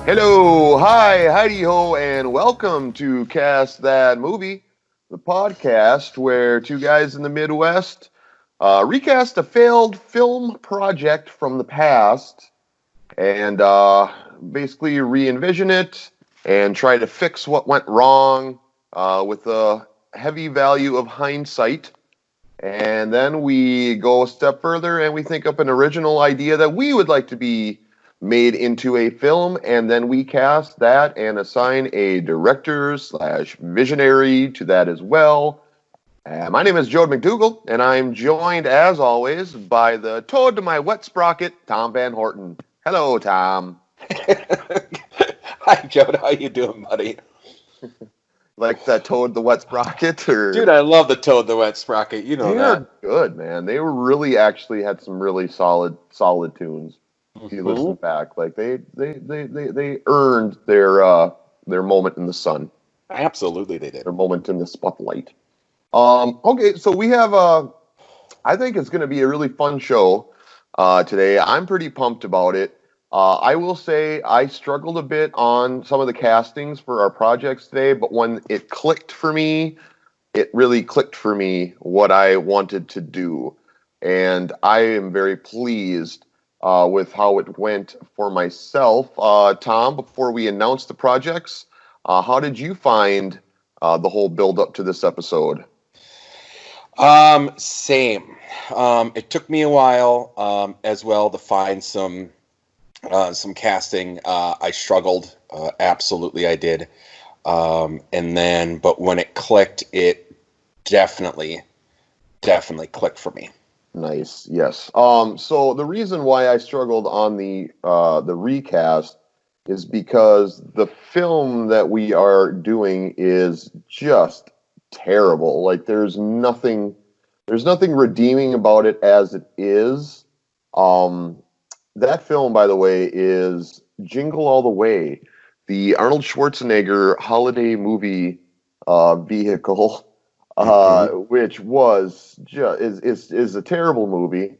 Hello, hi, heidi ho, and welcome to Cast That Movie, the podcast where two guys in the Midwest recast a failed film project from the past and basically re-envision it and try to fix what went wrong with the heavy value of hindsight. And then we go a step further and we think up an original idea that we would like to be made into a film, and then we cast that and assign a director slash visionary to that as well. My name is Joe McDougall, and I'm joined, as always, by the toad to my wet sprocket, Tom Van Horton. Hello, Tom. Hi, Joe. How you doing, buddy? Like that toad the wet sprocket, or Dude, I love the Toad the Wet Sprocket. You know they're that. good, man. They were really actually had some really solid tunes. If you listen back, like they earned their moment in the sun, Absolutely, they did. their moment in the spotlight. Okay, so we have I think it's going to be a really fun show today. I'm pretty pumped about it. I will say I struggled a bit on some of the castings for our projects today, but when it clicked for me, it really clicked for me what I wanted to do. And I am very pleased with how it went for myself. Tom, before we announce the projects, how did you find the whole build up to this episode? Same. It took me a while, as well, to find some casting. I struggled. Absolutely, I did. But when it clicked, it definitely clicked for me. Nice, yes. So the reason why I struggled on the recast is because the film that we are doing is just terrible. Like there's nothing redeeming about it as it is. Um, that film, by the way, is Jingle All the Way, the Arnold Schwarzenegger holiday movie vehicle, which was is a terrible movie.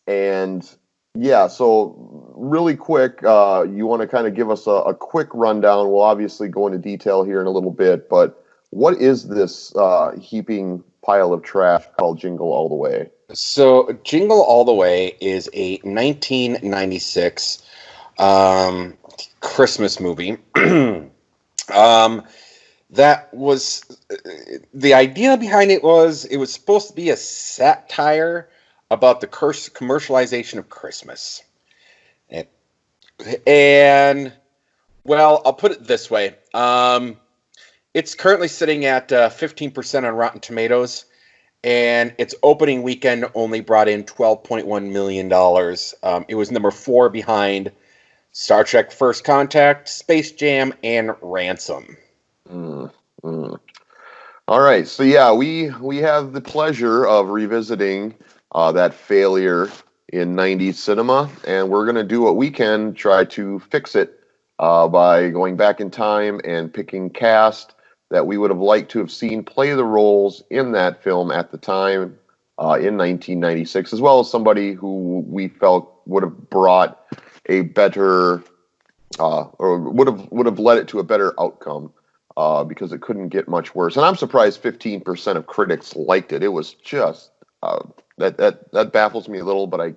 And yeah, so really quick, you want to kind of give us a quick rundown. We'll obviously go into detail here in a little bit, but what is this heaping pile of trash called Jingle All the Way? So, Jingle All the Way is a 1996 Christmas movie. That was the idea behind it was supposed to be a satire about the commercialization of Christmas. And well, I'll put it this way. It's currently sitting at 15% on Rotten Tomatoes, and its opening weekend only brought in $12.1 million. It was number 4 behind Star Trek First Contact, Space Jam, and Ransom. Mm, mm. All right, so yeah, we have the pleasure of revisiting that failure in 90s cinema, and we're going to do what we can, try to fix it by going back in time and picking cast that we would have liked to have seen play the roles in that film at the time in 1996, as well as somebody who we felt would have brought a better or would have led it to a better outcome. Because it couldn't get much worse. And I'm surprised 15% of critics liked it. It was just that baffles me a little, but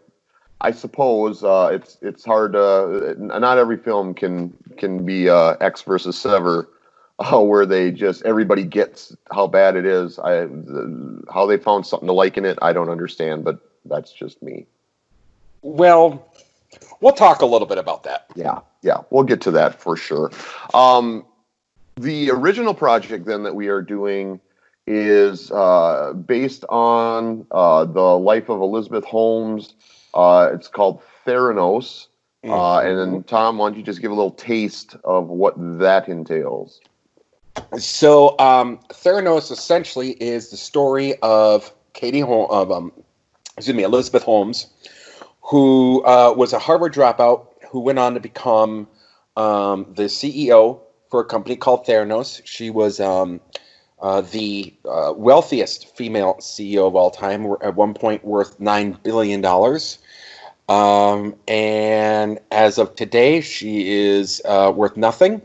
I suppose it's hard to not every film can be X versus Sever, where they just everybody gets how bad it is. How they found something to like in it, I don't understand, but that's just me. Well, we'll talk a little bit about that. Yeah, we'll get to that for sure. The original project then that we are doing is based on the life of Elizabeth Holmes. It's called Theranos. And then, Tom, why don't you just give a little taste of what that entails? So, Theranos essentially is the story of Elizabeth Holmes, who was a Harvard dropout who went on to become the CEO for a company called Theranos. She was the wealthiest female CEO of all time, at one point worth $9 billion. And as of today, she is worth nothing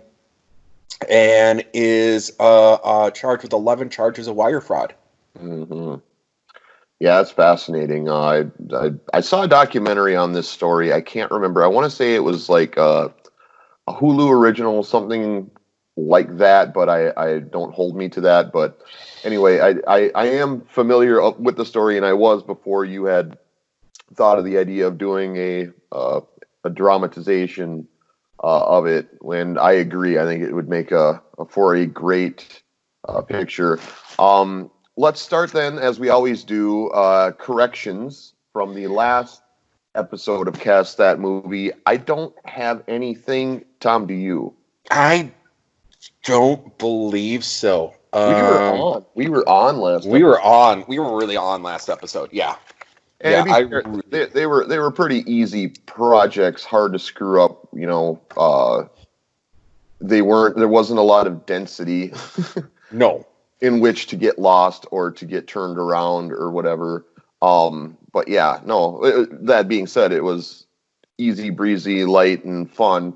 and is charged with 11 charges of wire fraud. Hmm. Yeah, it's fascinating. I saw a documentary on this story. I can't remember. I want to say it was like a Hulu original, something like that, but I don't hold me to that. But anyway, I am familiar with the story, and I was before you had thought of the idea of doing a dramatization of it. When I agree, I think it would make for a great picture. Let's start then, as we always do, corrections from the last episode of Cast That Movie. I don't have anything. Tom, do you? I don't believe so. We were on. We were on last We were episode. on. We were really on last episode. Yeah. And to Yeah. be fair, they were pretty easy projects, hard to screw up. They weren't. There wasn't a lot of density No. in which to get lost or to get turned around or whatever. But yeah, no. That being said, it was easy breezy, light, and fun.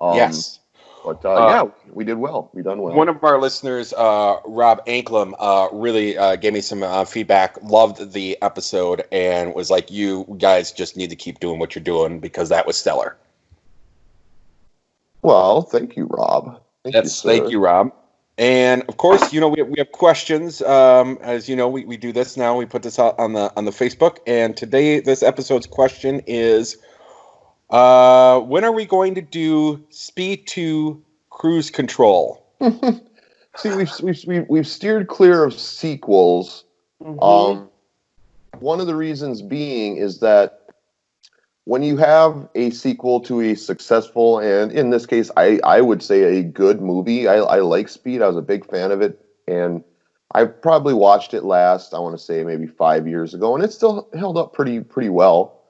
Yes. But yeah, we did well. We done well. One of our listeners, Rob Anklam, really gave me some feedback, loved the episode, and was like, you guys just need to keep doing what you're doing because that was stellar. Well, thank you, Rob. Thank you, Rob. And of course, we have questions. As you know, we do this now. We put this out on the Facebook, and today this episode's question is, when are we going to do Speed 2 Cruise Control? See, we've steered clear of sequels. Mm-hmm. One of the reasons being is that when you have a sequel to a successful, and in this case, I would say a good movie. I like Speed. I was a big fan of it, and I probably watched it last, I want to say maybe 5 years ago, and it still held up pretty well.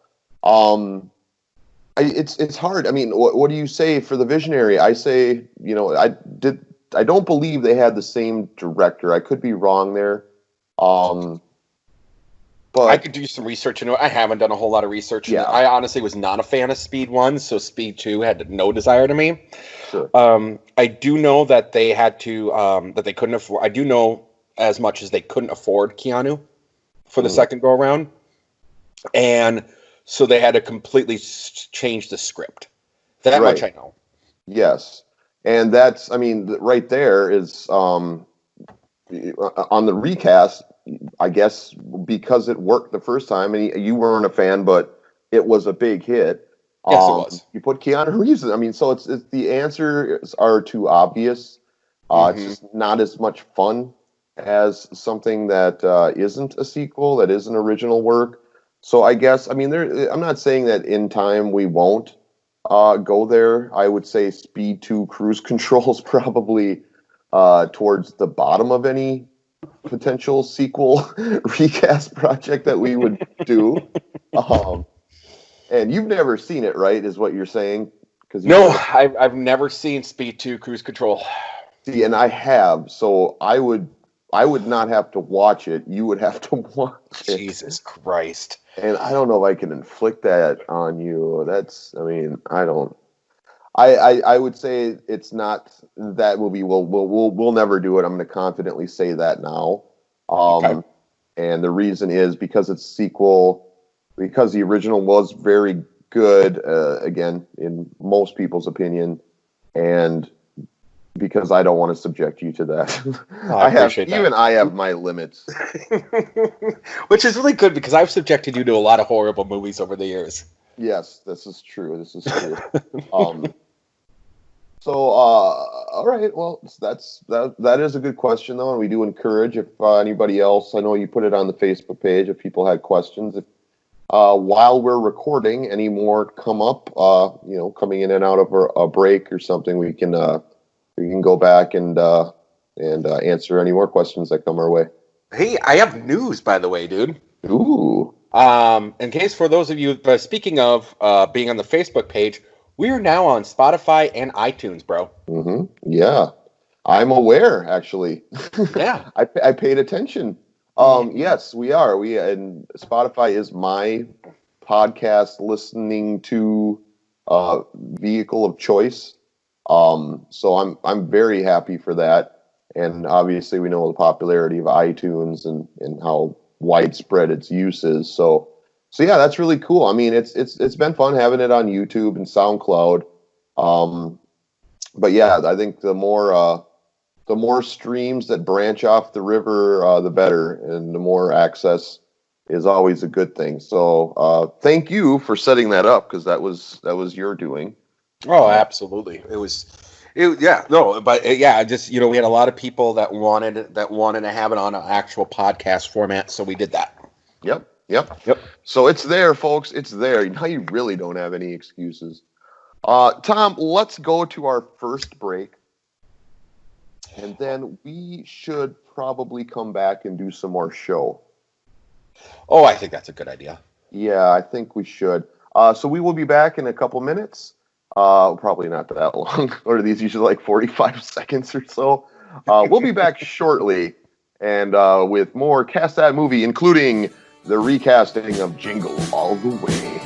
It's hard. I mean, what do you say for the Visionary? I say, I don't believe they had the same director. I could be wrong there. But I could do some research into it. I haven't done a whole lot of research. Yeah. I honestly was not a fan of Speed 1, so Speed 2 had no desire to me. Sure. I do know that they had to, that they couldn't afford, I do know as much as they couldn't afford Keanu for the second go around. And so they had to completely change the script. That much I know. Yes. And that's, I mean, right there is, on the recast, I guess because it worked the first time, and you weren't a fan, but it was a big hit. Yes, it was. You put Keanu Reeves. I mean, so it's the answers are too obvious. It's just not as much fun as something that isn't a sequel, that is an original work. So I guess, I mean, I'm not saying that in time we won't go there. I would say Speed 2 Cruise Control is probably towards the bottom of any potential sequel recast project that we would do. And you've never seen it, right? Is what you're saying? No, I've never seen Speed 2 Cruise Control. See, and I have, so I would not have to watch it. You would have to watch it. Jesus Christ. And I don't know if I can inflict that on you. I mean, I don't. I would say it's not that movie. We'll never do it. I'm going to confidently say that now. Okay. And the reason is because it's a sequel, because the original was very good, again, in most people's opinion, and because I don't want to subject you to that. I appreciate that. Even I have my limits. Which is really good because I've subjected you to a lot of horrible movies over the years. Yes, this is true. So, all right. Well, that is a good question, though, and we do encourage if anybody else. I know you put it on the Facebook page. If people had questions, if while we're recording, any more come up, coming in and out of a break or something, we can go back and answer any more questions that come our way. Hey, I have news, by the way, dude. Ooh. In case for those of you, speaking of being on the Facebook page, we are now on Spotify and iTunes, bro. Mm-hmm. Yeah, I'm aware. Actually, yeah, I paid attention. Yes, we are. And Spotify is my podcast listening to vehicle of choice. So I'm very happy for that. And obviously, we know the popularity of iTunes and how widespread its use is. So yeah, that's really cool. I mean, it's been fun having it on YouTube and SoundCloud. But yeah, I think the more streams that branch off the river, the better, and the more access is always a good thing. So thank you for setting that up, because that was your doing. Oh, absolutely. Yeah, no, but yeah, just we had a lot of people that wanted to have it on an actual podcast format, so we did that. Yep. Yep. So it's there, folks. It's there. Now you really don't have any excuses. Tom, let's go to our first break, and then we should probably come back and do some more show. Oh, I think that's a good idea. Yeah, I think we should. So we will be back in a couple minutes. Probably not that long. Or are these usually like 45 seconds or so? We'll be back shortly, and with more Cast That Movie, including the recasting of Jingle All The Way.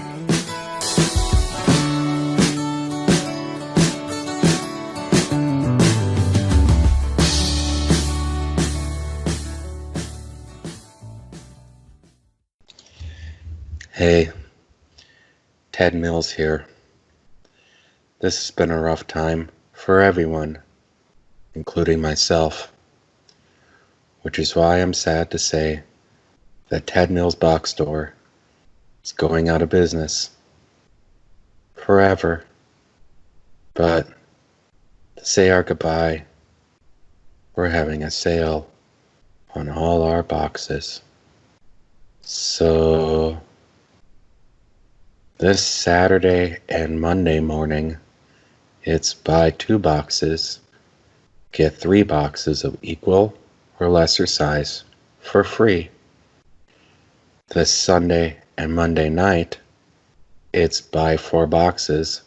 Hey, Ted Mills here. This has been a rough time for everyone, including myself, which is why I'm sad to say that Ted Mills Box Store is going out of business forever. But to say our goodbye, we're having a sale on all our boxes. So this Saturday and Monday morning, it's buy 2 boxes, get 3 boxes of equal or lesser size for free. This Sunday and Monday night, it's buy 4 boxes,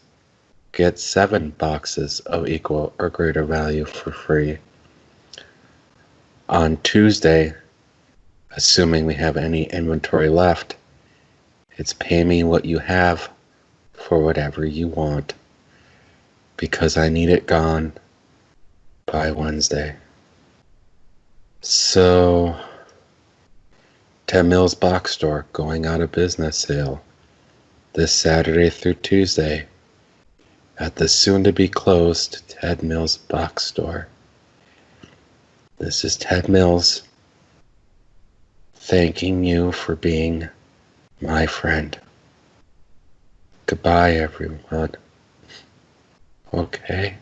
get 7 boxes of equal or greater value for free. On Tuesday, assuming we have any inventory left, it's pay me what you have for whatever you want, because I need it gone by Wednesday. So, Ted Mills Box Store going out of business sale this Saturday through Tuesday at the soon-to-be closed Ted Mills Box Store. This is Ted Mills thanking you for being my friend. Goodbye, everyone. Okay.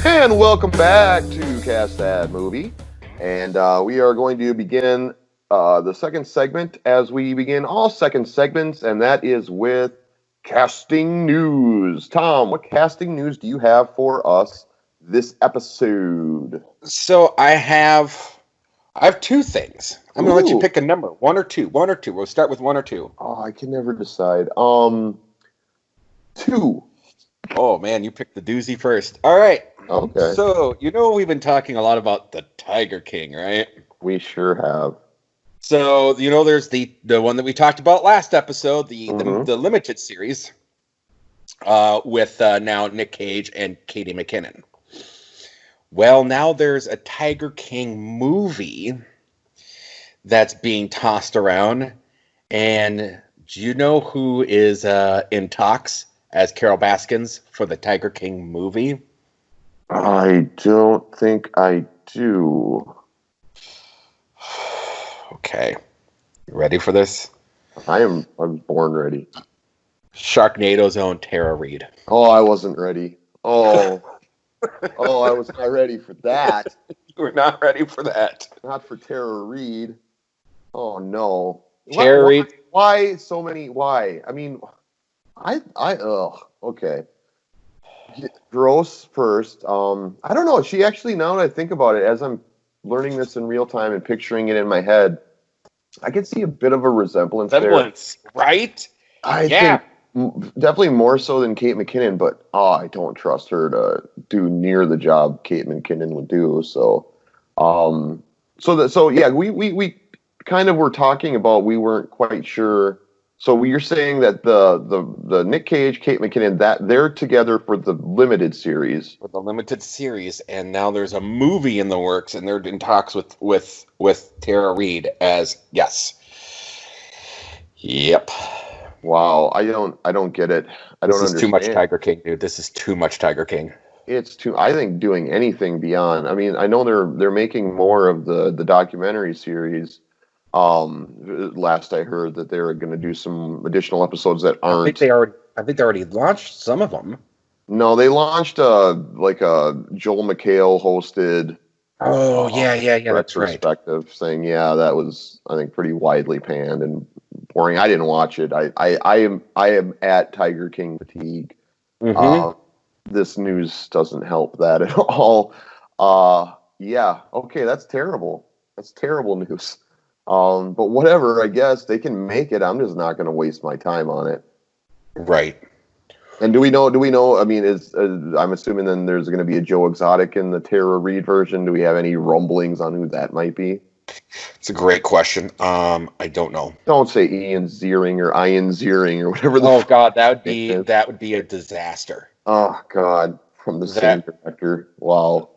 And welcome back to Cast That Movie. And we are going to begin the second segment, as we begin all second segments, and that is with casting news. Tom, what casting news do you have for us this episode? So I have 2 things. I'm going to let you pick a number. 1 or 2. 1 or 2. We'll start with 1 or 2. Oh, I can never decide. 2. Oh, man, you picked the doozy first. All right. Okay. So, we've been talking a lot about the Tiger King, right? We sure have. So, there's the one that we talked about last episode, the limited series, with now Nick Cage and Katie McKinnon. Well, now there's a Tiger King movie that's being tossed around, and do you know who is in talks as Carol Baskins for the Tiger King movie? I don't think I do. Okay. You ready for this? I'm born ready. Sharknado's own Tara Reid. Oh, I wasn't ready. Oh, I was not ready for that. You were not ready for that. Not for Tara Reid. Oh no. Tara Reid. Why so many? Why? I mean, okay. Gross first. I don't know. She actually, now that I think about it, as I'm learning this in real time and picturing it in my head, I can see a bit of a resemblance there. Right? I think Definitely more so than Kate McKinnon, but I don't trust her to do near the job Kate McKinnon would do. So, so yeah, we kind of were talking about we weren't quite sure. So you're saying that the Nick Cage, Kate McKinnon, that they're together for the limited series. For the limited series, and now there's a movie in the works, and they're in talks with Tara Reid as yes. Yep. Wow, I don't get it. I This don't is too much understand. Tiger King, dude. This is too much Tiger King. It's too. I think doing anything beyond. I mean, I know they're making more of the documentary series. Last I heard that they were going to do some additional episodes that aren't. I think they already launched some of them. No, they launched like a Joel McHale hosted. Oh yeah, that's right. Retrospective thing. Yeah, that was I think pretty widely panned and boring. I didn't watch it. I am at Tiger King fatigue. Mm-hmm. This news doesn't help that at all. Yeah, okay, that's terrible. That's terrible news. But whatever, I guess they can make it. I'm just not going to waste my time on it. Right. And do we know? I mean, I'm assuming then there's going to be a Joe Exotic in the Tara Reid version. Do we have any rumblings on who that might be? It's a great question. I don't know. Don't say Ian Ziering or Ian Ziering or whatever. Oh God, that would be a disaster. Oh God, from the same director. Wow.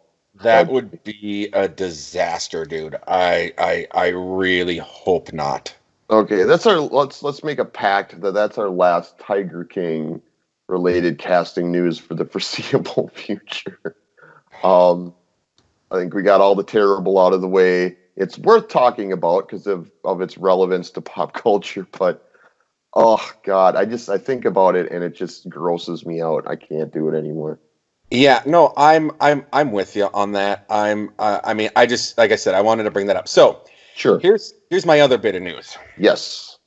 That would be a disaster, dude. I really hope not. Okay, let's make a pact that's our last Tiger King related casting news for the foreseeable future. I think we got all the terrible out of the way. It's worth talking about because of its relevance to pop culture, but oh God, I think about it and it just grosses me out. I can't do it anymore. Yeah, no, I'm with you on that. I mean, I just like I said, I wanted to bring that up. So, sure. Here's my other bit of news. Yes.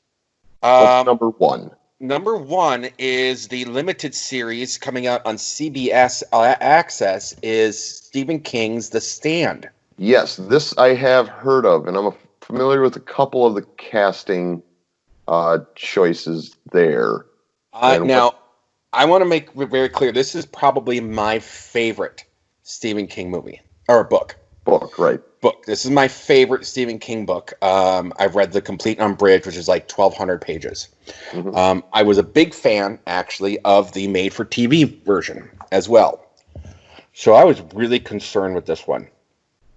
What's number one? Number one is the limited series coming out on CBS Access is Stephen King's The Stand. Yes, this I have heard of, and I'm familiar with a couple of the casting choices there. Now, I want to make very clear, this is probably my favorite Stephen King movie, or book. Book, right. Book. This is my favorite Stephen King book. I've read The Complete Unabridged, which is like 1,200 pages. Mm-hmm. I was a big fan, actually, of the made-for-TV version as well. So I was really concerned with this one.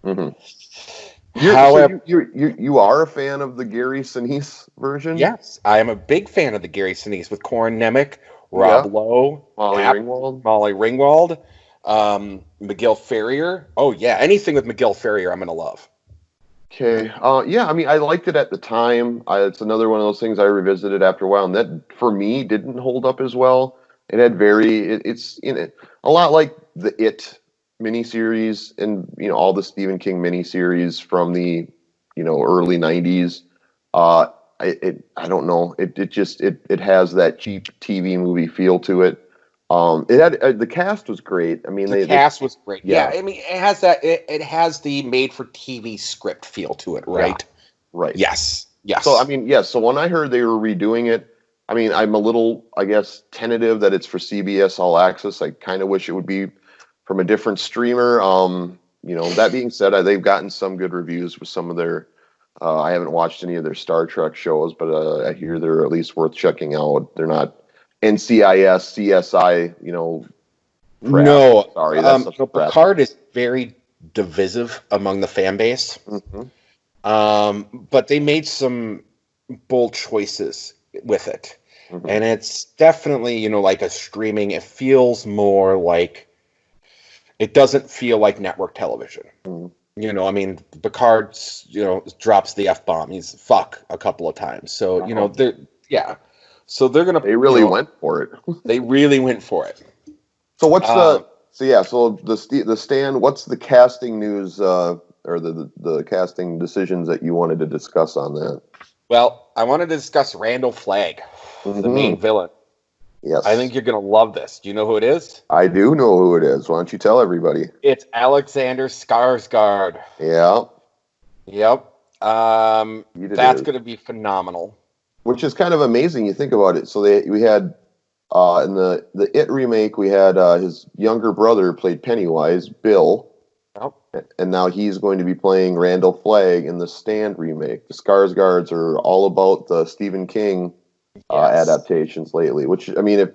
Mm-hmm. However, you are a fan of the Gary Sinise version? Yes, I am a big fan of the Gary Sinise with Corin Nemec, Rob Lowe, Molly Ringwald, Miguel Ferrier. Oh yeah, anything with Miguel Ferrier, I'm gonna love. Okay, yeah, I mean, I liked it at the time. It's another one of those things I revisited after a while, and that for me didn't hold up as well. It had it's a lot like the It miniseries and all the Stephen King miniseries from the early '90s. I don't know. It has that cheap TV movie feel to it. It had the cast was great. I mean, the cast was great. Yeah, I mean, it has that. It has the made-for-TV script feel to it, right? Yeah, right. Yes. So I mean, yes. So when I heard they were redoing it, I mean, I'm a little, I guess, tentative that it's for CBS All Access. I kind of wish it would be from a different streamer. That being said, they've gotten some good reviews with some of their. I haven't watched any of their Star Trek shows, but I hear they're at least worth checking out. They're not NCIS, CSI, crap. No, sorry, that's such crap. Picard is very divisive among the fan base. Mm-hmm. But they made some bold choices with it, and it's definitely like a streaming. It feels more like it doesn't feel like network television. I mean, Picard, drops the F-bomb. He's fuck a couple of times. So, So they're going to... They really went for it. They really went for it. So what's so the Stand, what's the casting news or the casting decisions that you wanted to discuss on that? Well, I wanted to discuss Randall Flagg, the main villain. Yes. I think you're going to love this. Do you know who it is? I do know who it is. Why don't you tell everybody? It's Alexander Skarsgård. Yeah. Yep. That's going to be phenomenal. Which is kind of amazing. You think about it. So we had In the It remake, we had his younger brother played Pennywise, Bill, Oh, and now he's going to be playing Randall Flagg in the Stand remake. The Skarsgårds are all about the Stephen King yes. adaptations lately. Which, I mean,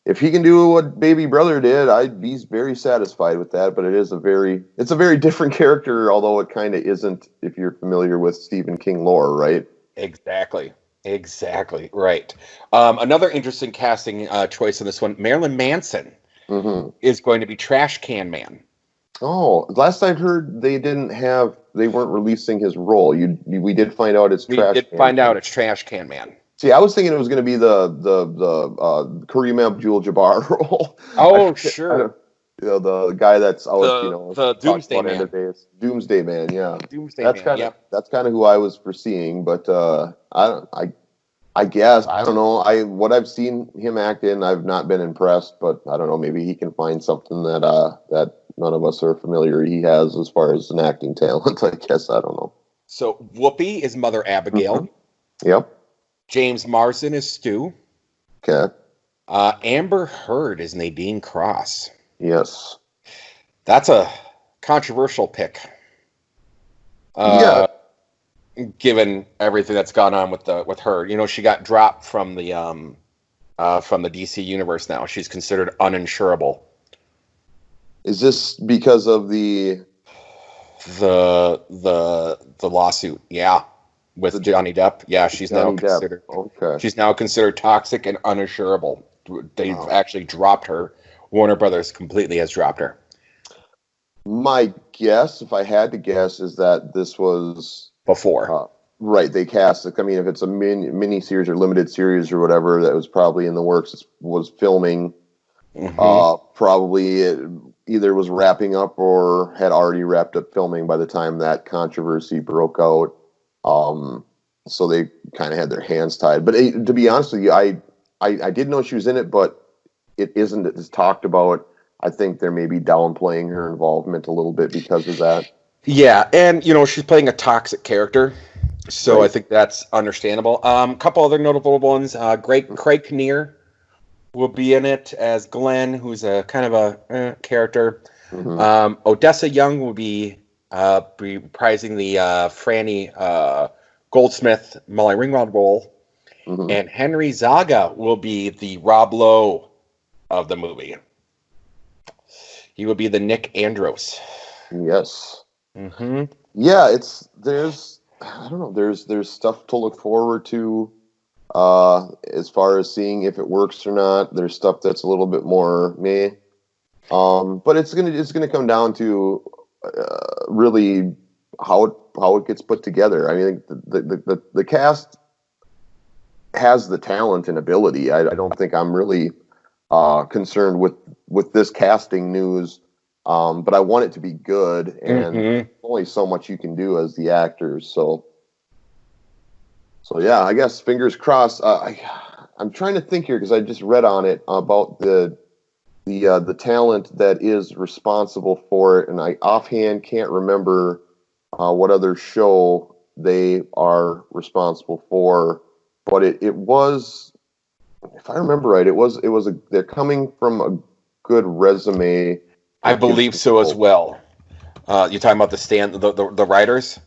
if he can do what Baby Brother did, I'd be very satisfied with that. But it's a very different character, although it kind of isn't if you're familiar with Stephen King lore, right? Exactly. Exactly. Right. Another interesting casting choice in this one, Marilyn Manson Hmm. is going to be Trash Can Man. Oh, last I heard, they weren't releasing his role. We did find out it's We Trash did Can find Man. out it's Trash Can Man. See, I was thinking it was going to be the Kareem Abdul-Jabbar role. Oh, I sure. don't, the guy that's out, The talks Doomsday about end of Man. days, Doomsday Man. Yeah, Doomsday Man. Yep. that's kind of who I was foreseeing. But I guess I don't know. What I've seen him act in, I've not been impressed. But I don't know. Maybe he can find something that none of us are familiar he has as far as an acting talent. I guess I don't know. So Whoopi is Mother Hmm. Abigail. Yep. James Marsden is Stu. Okay. Amber Heard is Nadine Cross. Yes. That's a controversial pick, Yeah. uh, given everything that's gone on with her. You know, she got dropped from the DC universe now. She's considered uninsurable. Is this because of The lawsuit, yeah, with Johnny Depp. Yeah, Johnny Depp? Okay. she's now considered toxic and uninsurable. They've Wow. actually dropped her. Warner Brothers completely has dropped her. My guess, if I had to guess, is that this was Before. uh, right. They cast it. I mean, if it's a mini series or limited series or whatever that was probably in the works, was filming. Hmm. Probably it either was wrapping up or had already wrapped up filming by the time that controversy broke out. Um, so they kind of had their hands tied. But to be honest with you, I did know she was in it, but it isn't as talked about. I think they're maybe downplaying her involvement a little bit because of that. Yeah, and you know she's playing a toxic character, so I Right. think that's understandable. A couple other notable ones. Craig Kinnear will be in it as Glenn, who's a kind of a character. Mm-hmm. Odessa Young will be reprising the Franny Goldsmith Molly Ringwald role, Mm-hmm. and Henry Zaga will be the Rob Lowe of the movie. He will be the Nick Andros. Yes. Hmm. Yeah. There's I don't know. There's stuff to look forward to. As far as seeing if it works or not, there's stuff that's a little bit more meh. But it's gonna come down to really how it gets put together. I mean, the cast has the talent and ability. I don't think I'm really concerned with this casting news. But I want it to be good, and Hmm. only so much you can do as the actors. So yeah, I guess fingers crossed. I'm trying to think here because I just read on it about the talent that is responsible for it, and I offhand can't remember what other show they are responsible for. But it was, if I remember right, they're coming from a good resume I that gives believe them so as hope. well. You're talking about the writers.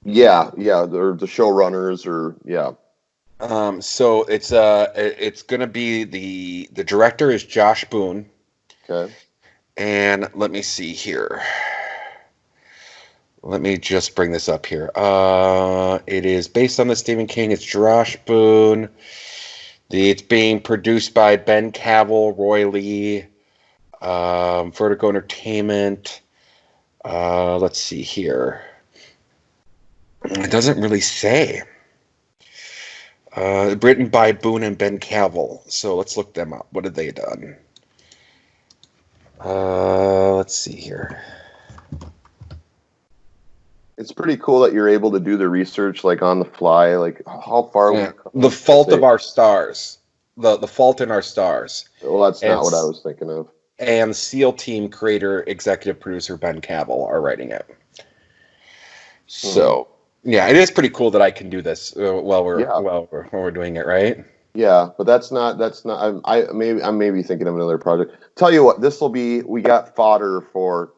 Yeah, yeah, or the showrunners, or yeah. So it's gonna be the director is Josh Boone, Okay. and let me see here. Let me just bring this up here. It is based on the Stephen King. It's Josh Boone. It's being produced by Ben Cavill, Roy Lee, Vertigo Entertainment. Let's see here. It doesn't really say. Written by Boone and Ben Cavill. So let's look them up. What have they done? Let's see here. It's pretty cool that you're able to do the research like on the fly. Like how far Yeah. we've The come. Fault of Our Stars. The Fault in Our Stars. Well, that's And not what I was thinking of. SEAL Team creator, executive producer Ben Cavill are writing it. Hmm. So yeah, it is pretty cool that I can do this Yeah, while we're doing it, right? Yeah, but that's not. I'm maybe thinking of another project. Tell you what, this will be. We got fodder for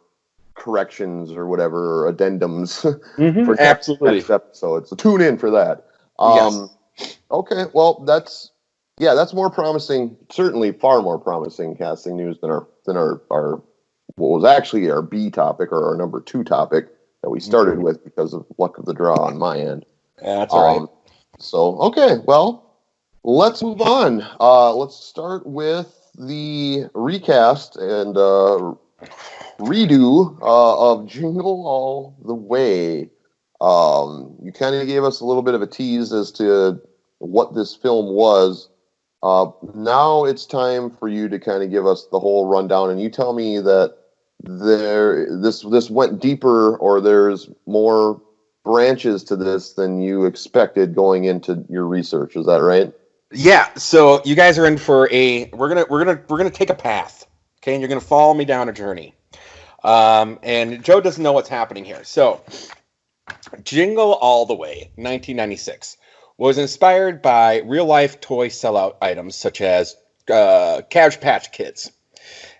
corrections or whatever, or addendums Mm-hmm, for absolutely. next episode. So tune in for that. Yes. Okay, well that's more promising. Certainly, far more promising casting news than our what was actually our B topic or our number two topic that we started with because of luck of the draw on my end. Yeah, that's all right. Um, so okay, well, let's move on. Let's start with the recast and redo of Jingle All the Way. You kind of gave us a little bit of a tease as to what this film was. Now it's time for you to kind of give us the whole rundown, and you tell me that this went deeper, or there's more branches to this than you expected going into your research. Is that right? Yeah, so you guys are in for we're gonna take a path, okay, and you're gonna follow me down a journey. And Joe doesn't know what's happening here. So, Jingle All the Way, 1996, was inspired by real life toy sellout items such as Cabbage Patch Kids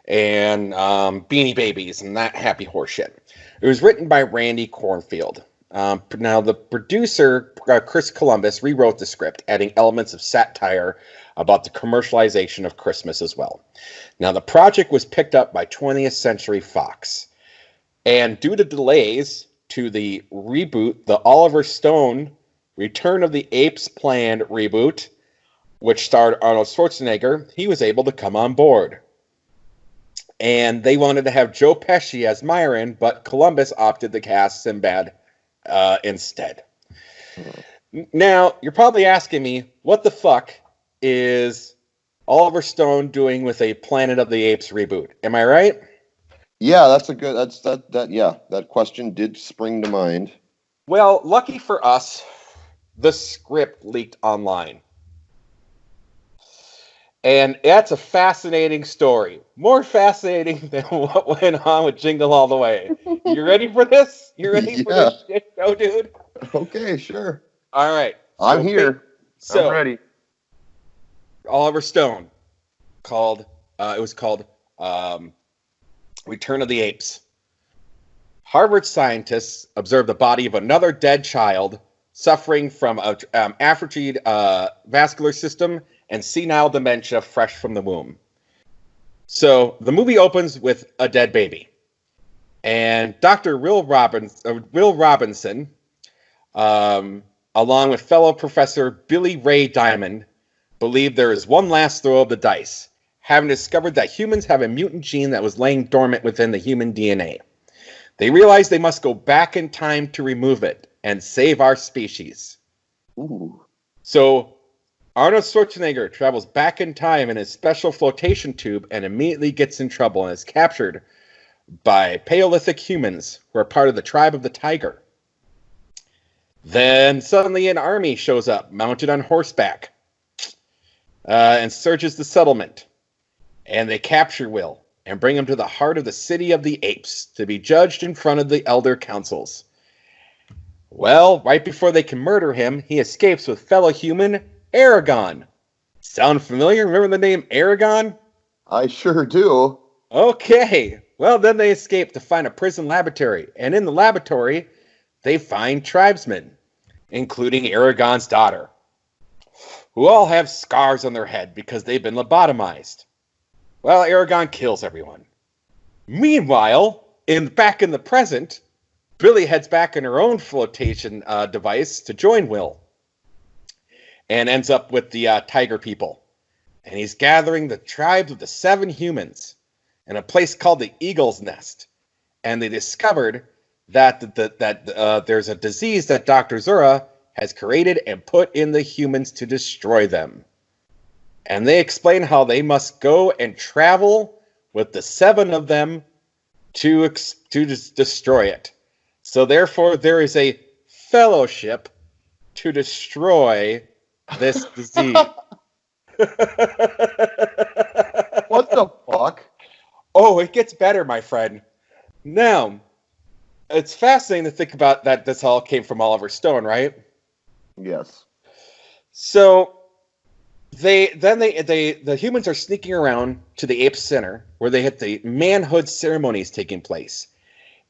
and Beanie Babies and that happy horse shit. It was written by Randy Cornfield. Now, the producer, Chris Columbus, rewrote the script, adding elements of satire about the commercialization of Christmas as well. Now, the project was picked up by 20th Century Fox. And due to delays to the reboot, the Oliver Stone Return of the Apes planned reboot, which starred Arnold Schwarzenegger, he was able to come on board. And they wanted to have Joe Pesci as Myron, but Columbus opted to cast Sinbad instead. Now, you're probably asking me, what the fuck is Oliver Stone doing with a Planet of the Apes reboot? Am I right? Yeah, that's a good. That. Yeah, that question did spring to mind. Well, lucky for us, the script leaked online. And that's a fascinating story. More fascinating than what went on with Jingle All the Way. You ready for this? You ready for Yeah. this shit show, dude? Okay, sure. All right. I'm here. I'm So ready. Oliver Stone called. It was called Return of the Apes. Harvard scientists observed the body of another dead child suffering from a atrophied vascular system and senile dementia fresh from the womb. So the movie opens with a dead baby. And Dr. Will Robinson, along with fellow professor Billy Ray Diamond, believe there is one last throw of the dice, having discovered that humans have a mutant gene that was laying dormant within the human DNA. They realize they must go back in time to remove it and save our species. Ooh. So Arnold Schwarzenegger travels back in time in his special flotation tube and immediately gets in trouble and is captured by Paleolithic humans who are part of the tribe of the tiger. Then suddenly an army shows up, mounted on horseback, and searches the settlement. And they capture Will and bring him to the heart of the city of the apes to be judged in front of the elder councils. Well, right before they can murder him, he escapes with fellow human Aragon. Sound familiar? Remember the name Aragon? I sure do. Okay. Well, then they escape to find a prison laboratory. And in the laboratory, they find tribesmen, including Aragon's daughter, who all have scars on their head because they've been lobotomized. Well, Aragon kills everyone. Meanwhile, back in the present, Billy heads back in her own flotation device to join Will, and ends up with the tiger people. And he's gathering the tribes of the 7 humans in a place called the Eagle's Nest. And they discovered that there's a disease that Dr. Zura has created and put in the humans to destroy them. And they explain how they must go and travel with the 7 of them to destroy it. So therefore, there is a fellowship to destroy this disease. What the fuck? Oh, it gets better, my friend. Now, it's fascinating to think about that this all came from Oliver Stone, right? Yes. So, The humans are sneaking around to the ape center where they hit the manhood ceremonies taking place.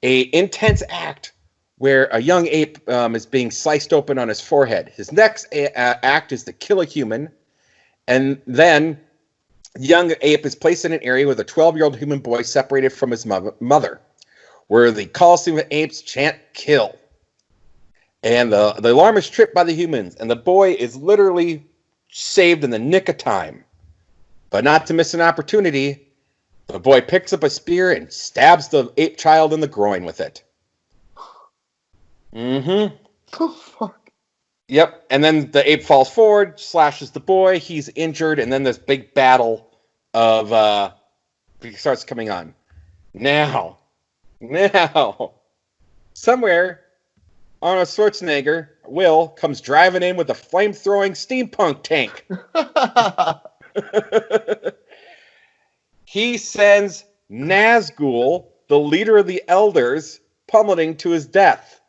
A intense act where a young ape is being sliced open on his forehead. His next act is to kill a human, and then the young ape is placed in an area with a 12-year-old human boy separated from his mother, where the Coliseum of Apes chant "kill." And the alarm is tripped by the humans, and the boy is literally saved in the nick of time. But not to miss an opportunity, the boy picks up a spear and stabs the ape child in the groin with it. Mm-hmm. Oh, fuck. Yep. And then the ape falls forward, slashes the boy. He's injured, and then this big battle of starts coming on. Now, somewhere, Arnold Schwarzenegger, Will, comes driving in with a flame-throwing steampunk tank. He sends Nazgul, the leader of the elders, pummeling to his death.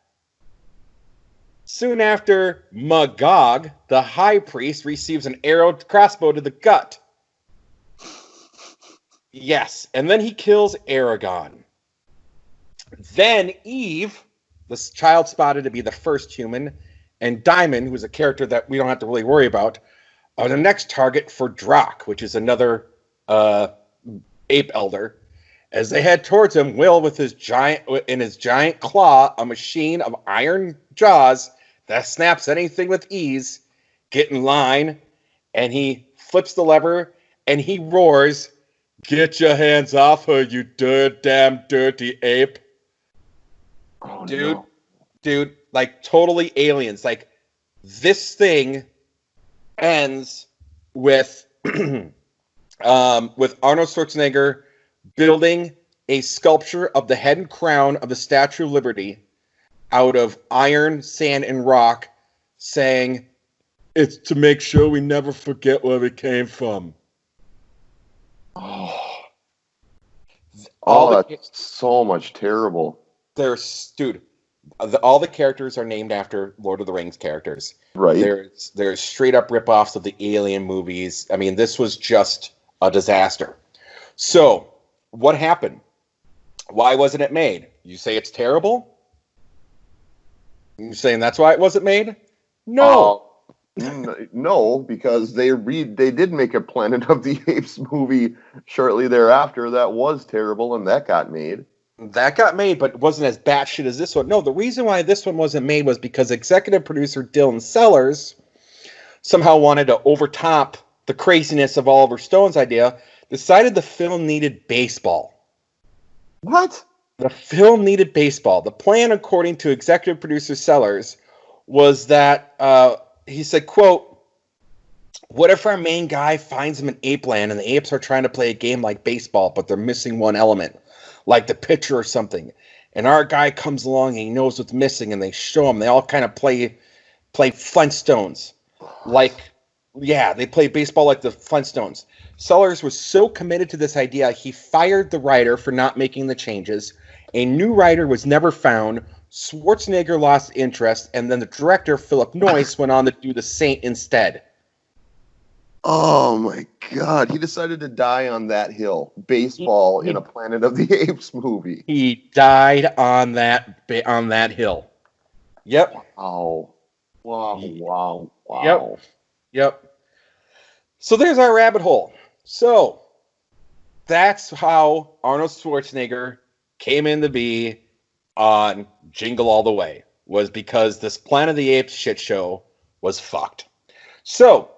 Soon after, Magog, the high priest, receives an arrowed crossbow to the gut. Yes, and then he kills Aragon. Then Eve, this child spotted to be the first human, and Diamond, who's a character that we don't have to really worry about, are the next target for Drak, which is another ape elder. As they head towards him, Will, with his giant claw, a machine of iron jaws that snaps anything with ease, get in line, and he flips the lever, and he roars, "Get your hands off her, you damn dirty ape." Oh, Dude, like totally aliens. Like this thing ends with with Arnold Schwarzenegger building a sculpture of the head and crown of the Statue of Liberty out of iron, sand, and rock, saying, "It's to make sure we never forget where we came from." Oh, All that's so much terrible. All the characters are named after Lord of the Rings characters. Right. There's straight up ripoffs of the Alien movies. I mean, this was just a disaster. So, what happened? Why wasn't it made? You say it's terrible? You're saying that's why it wasn't made? No. No, because they did make a Planet of the Apes movie shortly thereafter that was terrible, and that got made. That got made, but it wasn't as batshit as this one. No, the reason why this one wasn't made was because executive producer Dylan Sellers somehow wanted to overtop the craziness of Oliver Stone's idea, decided the film needed baseball. What? The film needed baseball. The plan, according to executive producer Sellers, was that he said, quote, "What if our main guy finds him in ape land and the apes are trying to play a game like baseball, but they're missing one element, like the pitcher or something. And our guy comes along and he knows what's missing, and they show him. They all kind of play Flintstones. They play baseball like the Flintstones." Sellers was so committed to this idea, he fired the writer for not making the changes. A new writer was never found. Schwarzenegger lost interest, and then the director, Philip Noyce, went on to do The Saint instead. Oh my God! He decided to die on that hill. Baseball in a Planet of the Apes movie. He died on that hill. Yep. Wow. Yep. So there's our rabbit hole. So that's how Arnold Schwarzenegger came in to be on Jingle All The Way, was because this Planet of the Apes shit show was fucked. So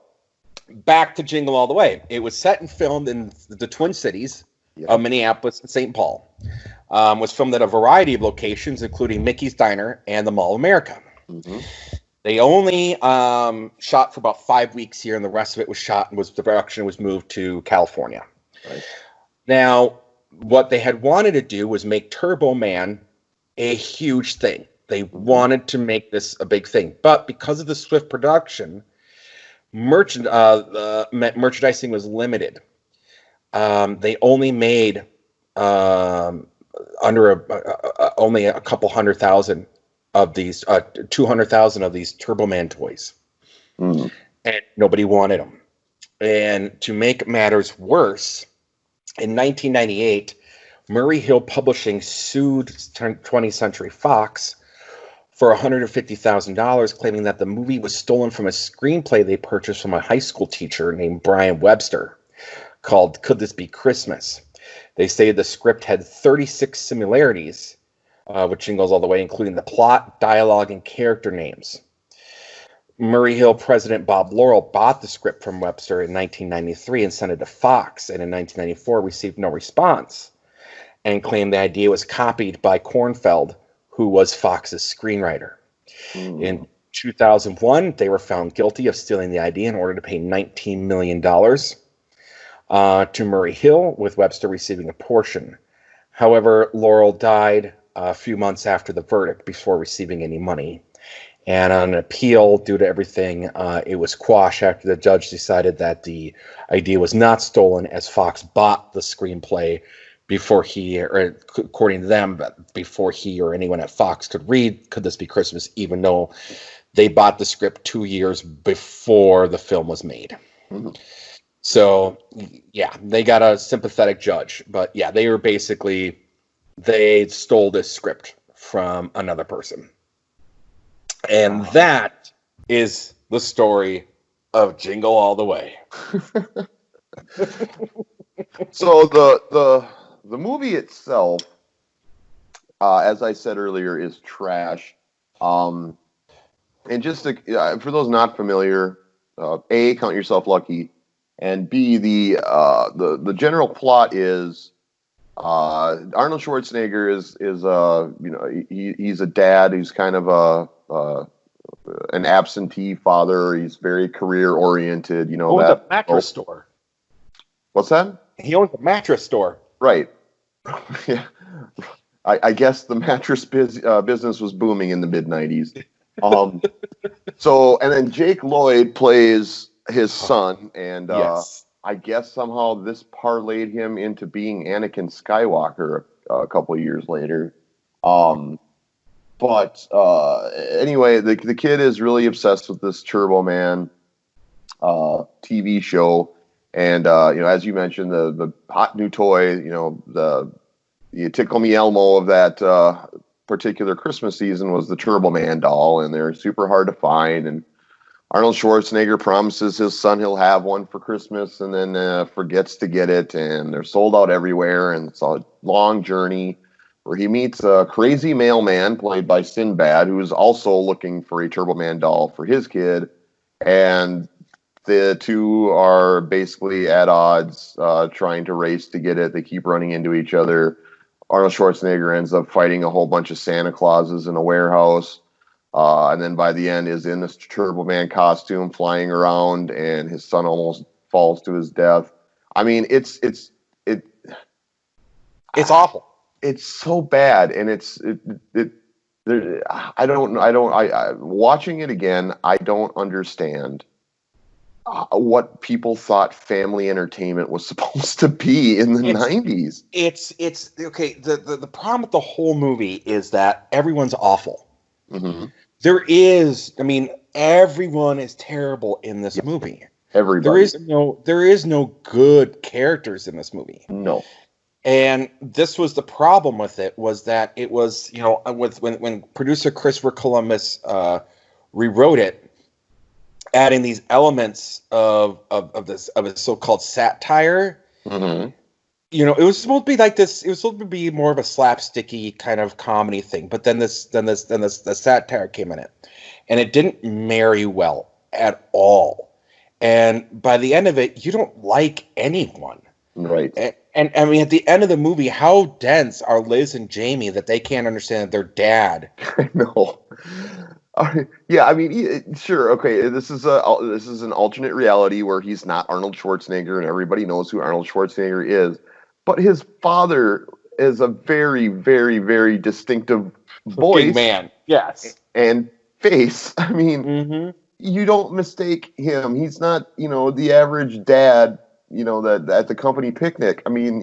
back to Jingle All The Way. It was set and filmed in the Twin Cities of Minneapolis and St. Paul. Was filmed at a variety of locations, including Mickey's Diner and the Mall of America. Mm-hmm. They only shot for about 5 weeks here, and the rest of it was shot and the production was moved to California. Right. Now, what they had wanted to do was make Turbo Man a huge thing. They wanted to make this a big thing, but because of the swift production, merchandising was limited. They only made only a couple 100,000 of these 200,000 of these Turbo Man toys, and nobody wanted them. And to make matters worse, in 1998, Murray Hill Publishing sued 20th Century Fox for $150,000, claiming that the movie was stolen from a screenplay they purchased from a high school teacher named Brian Webster called Could This Be Christmas? They say the script had 36 similarities with Jingles All the Way, including the plot, dialogue, and character names. Murray Hill president Bob Laurel bought the script from Webster in 1993 and sent it to Fox, and in 1994 received no response and claimed the idea was copied by Kornfeld, who was Fox's screenwriter. In 2001, they were found guilty of stealing the idea in order to pay $19 million to Murray Hill, with Webster receiving a portion. However, Laurel died a few months after the verdict before receiving any money. And on an appeal, due to everything, it was quashed after the judge decided that the idea was not stolen, as Fox bought the screenplay before he, or according to them, before he or anyone at Fox could read Could This Be Christmas, even though they bought the script 2 years before the film was made. Mm-hmm. So, yeah, they got a sympathetic judge. But, yeah, they stole this script from another person. And that is the story of Jingle All the Way. So the movie itself, as I said earlier, is trash. And just for those not familiar, A, count yourself lucky, and B, the general plot is Arnold Schwarzenegger is he's a dad who's kind of an absentee father. He's very career oriented. He owns a mattress store. What's that? He owns a mattress store. Right. Yeah. I guess the mattress business was booming in the mid-90s. So, and then Jake Lloyd plays his son, and yes. I guess somehow this parlayed him into being Anakin Skywalker a couple of years later. But anyway, the kid is really obsessed with this Turbo Man TV show. And, as you mentioned, the hot new toy, the Tickle Me Elmo of that particular Christmas season was the Turbo Man doll, and they're super hard to find. And Arnold Schwarzenegger promises his son he'll have one for Christmas, and then forgets to get it, and they're sold out everywhere, and it's a long journey where he meets a crazy mailman played by Sinbad, who is also looking for a Turbo Man doll for his kid, and the two are basically at odds, trying to race to get it. They keep running into each other. Arnold Schwarzenegger ends up fighting a whole bunch of Santa Clauses in a warehouse. And then by the end is in this Turbo Man costume flying around, and his son almost falls to his death. I mean, it's awful. It's so bad. And watching it again, I don't understand what people thought family entertainment was supposed to be in the 90s. It's okay. The problem with the whole movie is that everyone's awful. Mm-hmm. Everyone is terrible in this movie. Everybody. There is no good characters in this movie. No. And this was the problem with it, was that it was, when producer Christopher Columbus rewrote it, adding these elements of a so-called satire. Mm-hmm. It was supposed to be like this. It was supposed to be more of a slapsticky kind of comedy thing. But then the satire came in it, and it didn't marry well at all. And by the end of it, you don't like anyone. Right. And I mean, at the end of the movie, how dense are Liz and Jamie that they can't understand that their dad? I know. Yeah, I mean, sure, okay. This is an alternate reality where he's not Arnold Schwarzenegger, and everybody knows who Arnold Schwarzenegger is. But his father is a very, very, very distinctive voice, big man, yes, and face. I mean, mm-hmm. You don't mistake him. He's not, the average dad, that at the company picnic. I mean,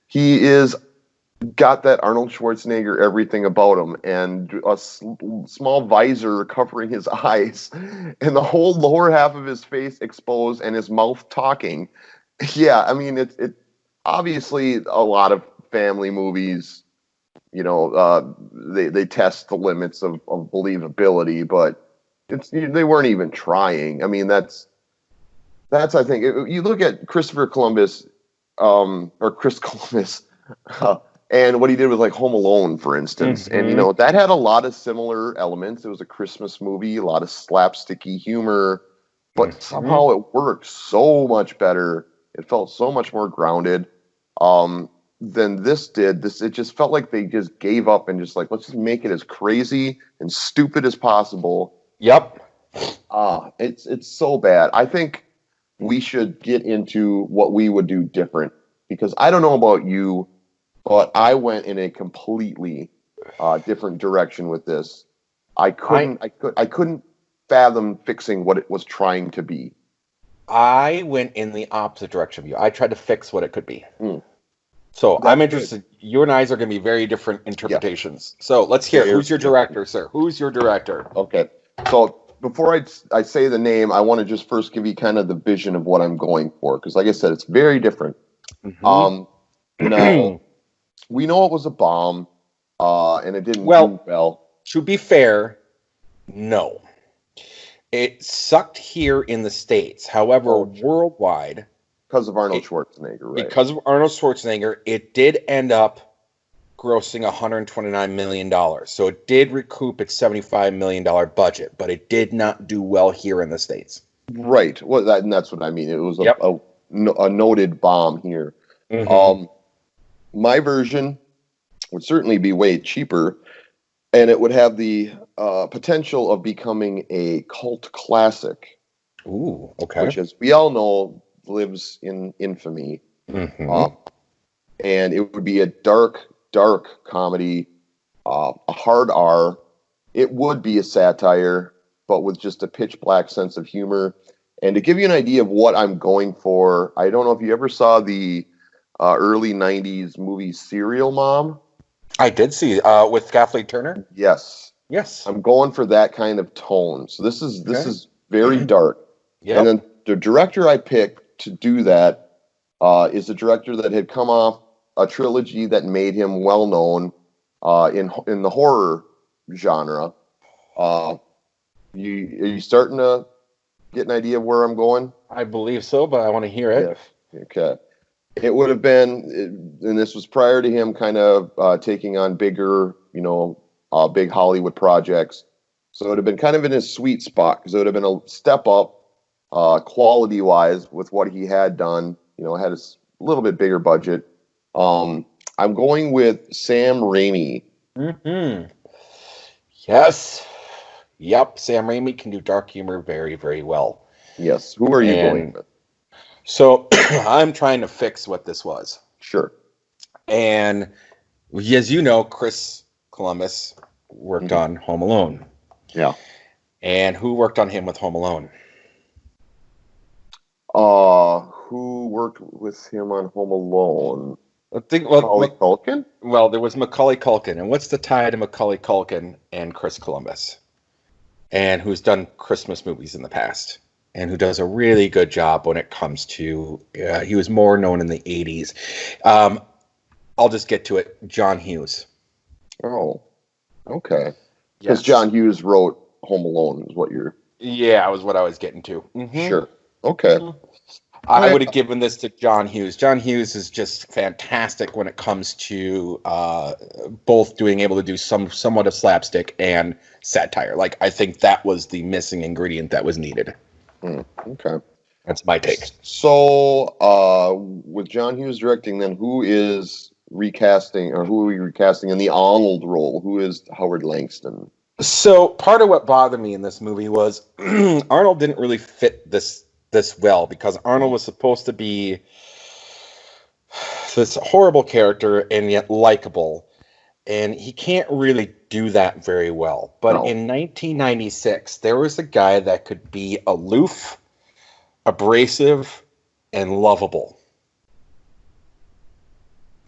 he is got that Arnold Schwarzenegger everything about him, and a small visor covering his eyes, and the whole lower half of his face exposed, and his mouth talking. Yeah, I mean, it obviously a lot of family movies, they test the limits of believability, but they weren't even trying. I mean, that's I think you look at Christopher Columbus, or Chris Columbus, and what he did with like Home Alone, for instance, and that had a lot of similar elements. It was a Christmas movie, a lot of slapsticky humor, but somehow it worked so much better. It felt so much more grounded than this did. It just felt like they just gave up and just like, let's just make it as crazy and stupid as possible. Yep. It's so bad. I think we should get into what we would do different, because I don't know about you, but I went in a completely different direction with this. I couldn't fathom fixing what it was trying to be. I went in the opposite direction of you. I tried to fix what it could be. So That's I'm interested. Good. You and I's are going to be very different interpretations. Yeah. So let's hear. Who's your director, sir? Who's your director? Okay. So before I say the name, I want to just first give you kind of the vision of what I'm going for, because, like I said, it's very different. Now, we know it was a bomb, and it didn't do well. To be fair, no. It sucked here in the States. However, worldwide, because of Arnold Schwarzenegger, right? Because of Arnold Schwarzenegger, it did end up grossing $129 million. So it did recoup its $75 million budget, but it did not do well here in the States. Right. Well, that's what I mean. It was a noted bomb here. My version would certainly be way cheaper, and it would have the potential of becoming a cult classic. Ooh, okay. Which, as we all know, lives in infamy. And it would be a dark comedy, a hard R. It would be a satire, but with just a pitch black sense of humor. And to give you an idea of what I'm going for, I don't know if you ever saw the early 90s movie Serial Mom. I did see with Kathleen Turner. Yes. Yes. I'm going for that kind of tone. So this is very dark. Yep. And then the director I picked to do that is a director that had come off a trilogy that made him well known in the horror genre. Are you starting to get an idea of where I'm going? I believe so, but I want to hear it. Yeah. Okay. It would have been, and this was prior to him kind of taking on bigger, big Hollywood projects. So it would have been kind of in his sweet spot, because it would have been a step up quality-wise with what he had done. Had a little bit bigger budget. I'm going with Sam Raimi. Yes. Yep, Sam Raimi can do dark humor very, very well. Yes. Who are you going with? So I'm trying to fix what this was. Sure. And as you know, Chris Columbus worked on Home Alone. Yeah. And who worked on him with Home Alone? Who worked with him on Home Alone? Macaulay Culkin? Well, there was Macaulay Culkin. And what's the tie to Macaulay Culkin and Chris Columbus? And who's done Christmas movies in the past? And who does a really good job when it comes to, he was more known in the 80s. I'll just get to it. John Hughes. Oh, okay. Because John Hughes wrote Home Alone is what you're... Yeah, was what I was getting to. Sure. Okay. I would have given this to John Hughes. John Hughes is just fantastic when it comes to both able to do somewhat of slapstick and satire. Like, I think that was the missing ingredient that was needed. Okay. That's my take. So, with John Hughes directing, then who is recasting, or who are we recasting in the Ah-nold role? Who is Howard Langston? So, part of what bothered me in this movie was Arnold didn't really fit this well, because Arnold was supposed to be this horrible character and yet likable, and he can't really do that very well. But in 1996, there was a guy that could be aloof, abrasive, and lovable.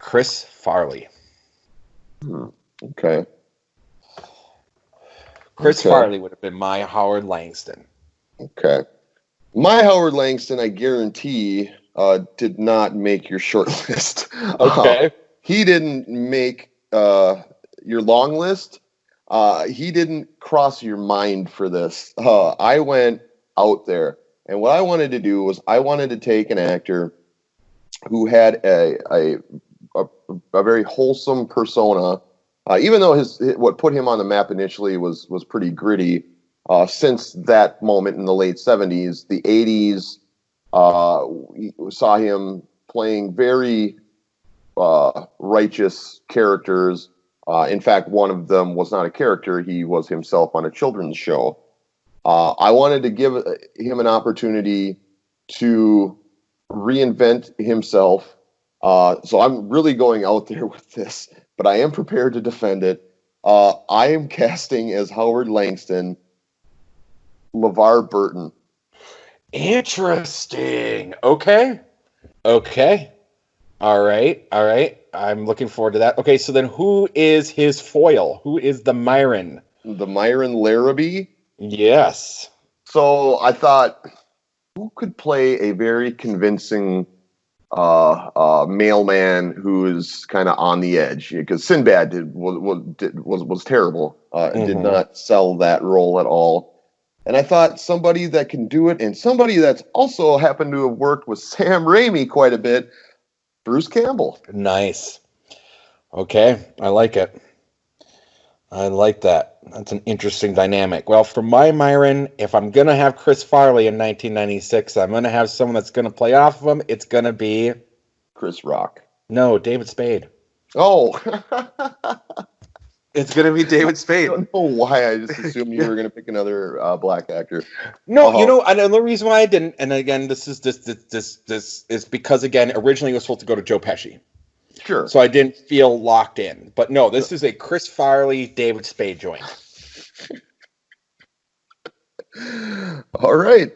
Chris Farley. Hmm. Okay. Chris Okay. Farley would have been my Howard Langston. Okay. My Howard Langston, I guarantee, did not make your short list. Okay. He didn't make your long list. He didn't cross your mind for this. I went out there, and what I wanted to do was I wanted to take an actor who had a, a very wholesome persona. Even though his what put him on the map initially was pretty gritty. Since that moment in the late '70s, the '80s we saw him playing very righteous characters. In fact, one of them was not a character; he was himself on a children's show. I wanted to give him an opportunity to reinvent himself. So I'm really going out there with this, but I am prepared to defend it. I am casting as Howard Langston LeVar Burton. Interesting. Okay. Okay. All right. All right. I'm looking forward to that. Okay, so then who is his foil? Who is the Myron? The Myron Larrabee. Yes. So I thought, who could play a very convincing mailman who is kind of on the edge? Because Sinbad was terrible. Did Mm-hmm. not sell that role at all. And I thought somebody that can do it, and somebody that's also happened to have worked with Sam Raimi quite a bit, Bruce Campbell. Nice. Okay, I like it. I like that. That's an interesting dynamic. Well, for my Myron, if I'm going to have Chris Farley in 1996, I'm going to have someone that's going to play off of him. It's going to be, Chris Rock. no, David Spade. Oh, It's going to be David I Spade. don't know why. I just assumed you were going to pick another black actor. No, Oh, and the reason why I didn't, and again, this is because again, originally it was supposed to go to Joe Pesci, sure. so I didn't feel locked in. But no, this is a Chris Farley, David Spade joint. All right.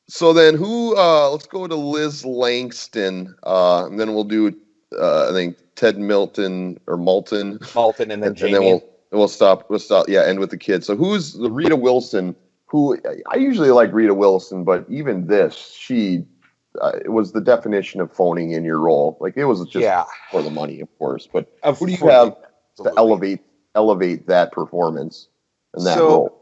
So then who let's go to Liz Langston. And then we'll do I think Ted Milton or Malton. Malton and then Jamie. And then we'll stop end with the kids. So who's the Rita Wilson, who I usually like Rita Wilson, but even this, she it was the definition of phoning in your role. Like it was just for the money, of course. But who do you have to elevate that performance and that role?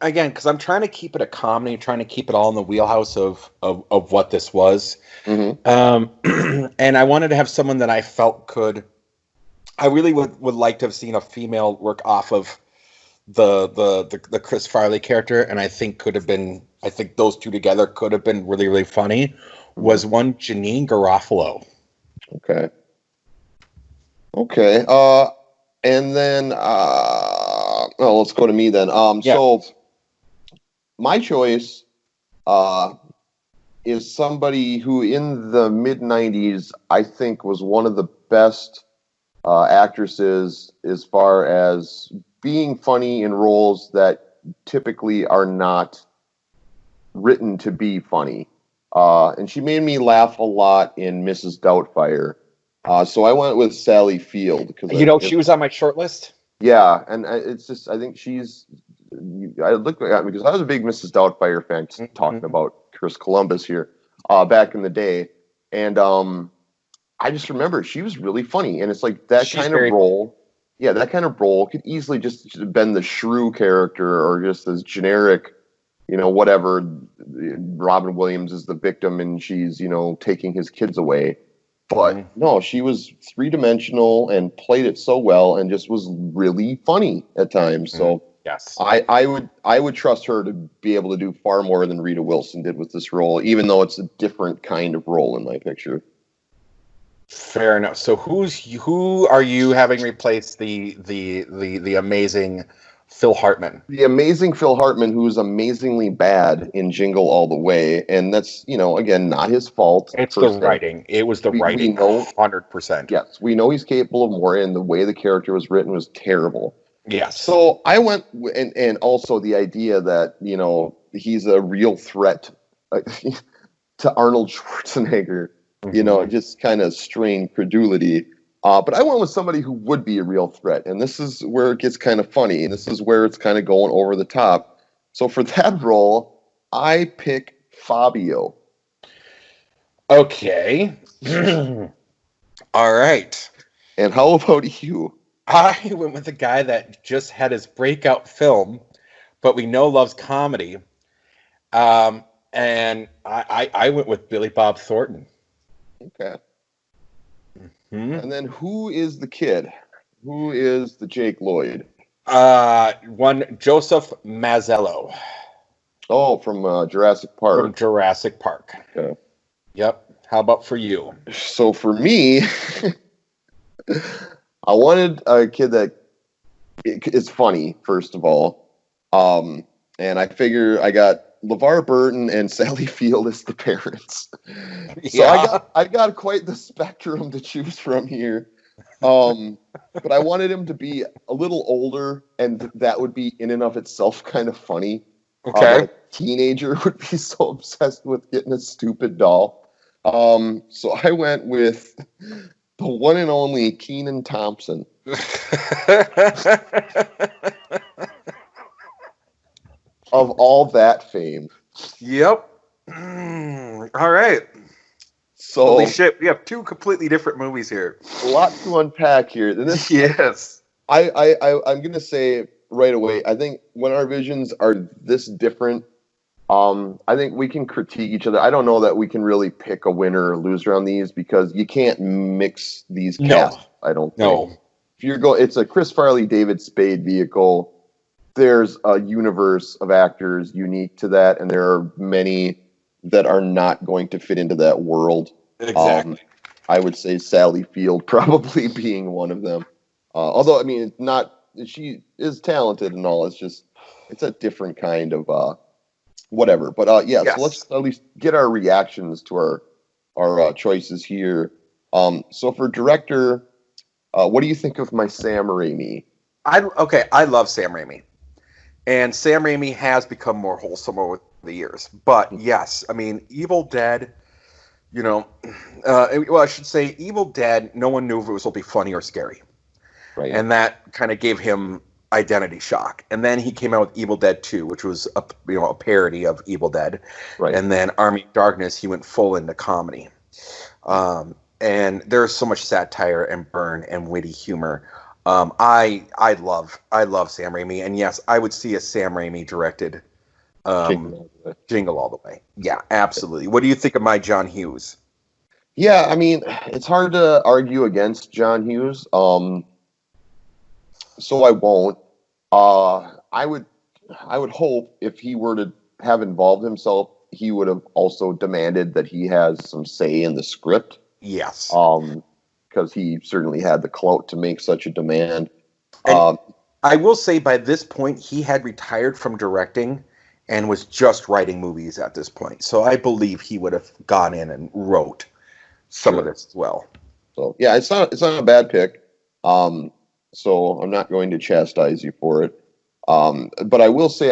Again, because I'm trying to keep it a comedy, trying to keep it all in the wheelhouse of what this was. Mm-hmm. And I wanted to have someone that I felt could. I really would like to have seen a female work off of the Chris Farley character, and I think could have been. I think those two together could have been really, really funny. Was one Janine Garofalo? Okay. And then let's go to me then. So my choice is somebody who in the mid 90s I think was one of the best actresses as far as being funny in roles that typically are not written to be funny. And she made me laugh a lot in Mrs. Doubtfire. So I went with Sally Field because she was on my short list. Yeah, and it's just I think she's. I looked at me because I was a big Mrs. Doubtfire fan, talking about Chris Columbus here back in the day, and I just remember she was really funny, and it's like that kind of role. Yeah, that kind of role could easily just have been the shrew character or just this generic, whatever. Robin Williams is the victim, and she's taking his kids away. But no, she was three-dimensional and played it so well, and just was really funny at times. So yes, I would trust her to be able to do far more than Rita Wilson did with this role, even though it's a different kind of role in my picture. Fair enough. So who are you having replace the amazing Phil Hartman? The amazing Phil Hartman, who is amazingly bad in Jingle All the Way, and that's again not his fault. It's the writing. It was the writing. 100%. Yes, we know he's capable of more, and the way the character was written was terrible. Yes. So I went, and also the idea that he's a real threat to Arnold Schwarzenegger. Just kind of strained credulity. But I went with somebody who would be a real threat, and this is where it gets kind of funny, and this is where it's kind of going over the top. So for that role, I pick Fabio. Okay. All right. And how about you? I went with the guy that just had his breakout film, but we know loves comedy. And I went with Billy Bob Thornton. Okay. Hmm? And then who is the kid? Who is the Jake Lloyd? One Joseph Mazzello Oh, from Jurassic Park. from Jurassic Park. Okay. Yep. How about for you? So for me, I wanted a kid that is funny, first of all. And I figure I got LeVar Burton and Sally Field as the parents. So Yeah. I got quite the spectrum to choose from here. But I wanted him to be a little older, and that would be in and of itself kind of funny. Okay. That a teenager would be so obsessed with getting a stupid doll. So I went with the one and only Kenan Thompson. Of all that fame. Yep. All right. So Holy shit, we have two completely different movies here. a lot to unpack here. And this, Yes. I'm gonna say right away, I think when our visions are this different, I think we can critique each other. I don't know that we can really pick a winner or loser on these because you can't mix these casts. I don't think. No. If you're going, it's a Chris Farley, David Spade vehicle. There's a universe of actors unique to that, and there are many that are not going to fit into that world. Exactly. I would say Sally Field probably being one of them. Although, I mean, it's not, she is talented and all. It's just, it's a different kind of whatever. But yeah, Yes. so let's at least get our reactions to our choices here. So for director, what do you think of my Sam Raimi? I love Sam Raimi. And Sam Raimi has become more wholesome over the years. But yes, I mean, Evil Dead, you know, well, I should say Evil Dead, no one knew if it was going to be funny or scary. Right. And that kind of gave him identity shock. And then he came out with Evil Dead 2, which was a parody of Evil Dead. Right. And then Army of Darkness, he went full into comedy. And there's so much satire and burn and witty humor. I love Sam Raimi, and yes, I would see a Sam Raimi directed Jingle All the Way. Yeah, absolutely. What do you think of my John Hughes? Yeah, I mean, it's hard to argue against John Hughes. So I won't. I would hope if he were to have involved himself, he would have also demanded that he has some say in the script. Yes. Because he certainly had the clout to make such a demand. And I will say by this point, he had retired from directing and was just writing movies at this point. So I believe he would have gone in and wrote some of this as well. So yeah, it's not a bad pick. So I'm not going to chastise you for it. But I will say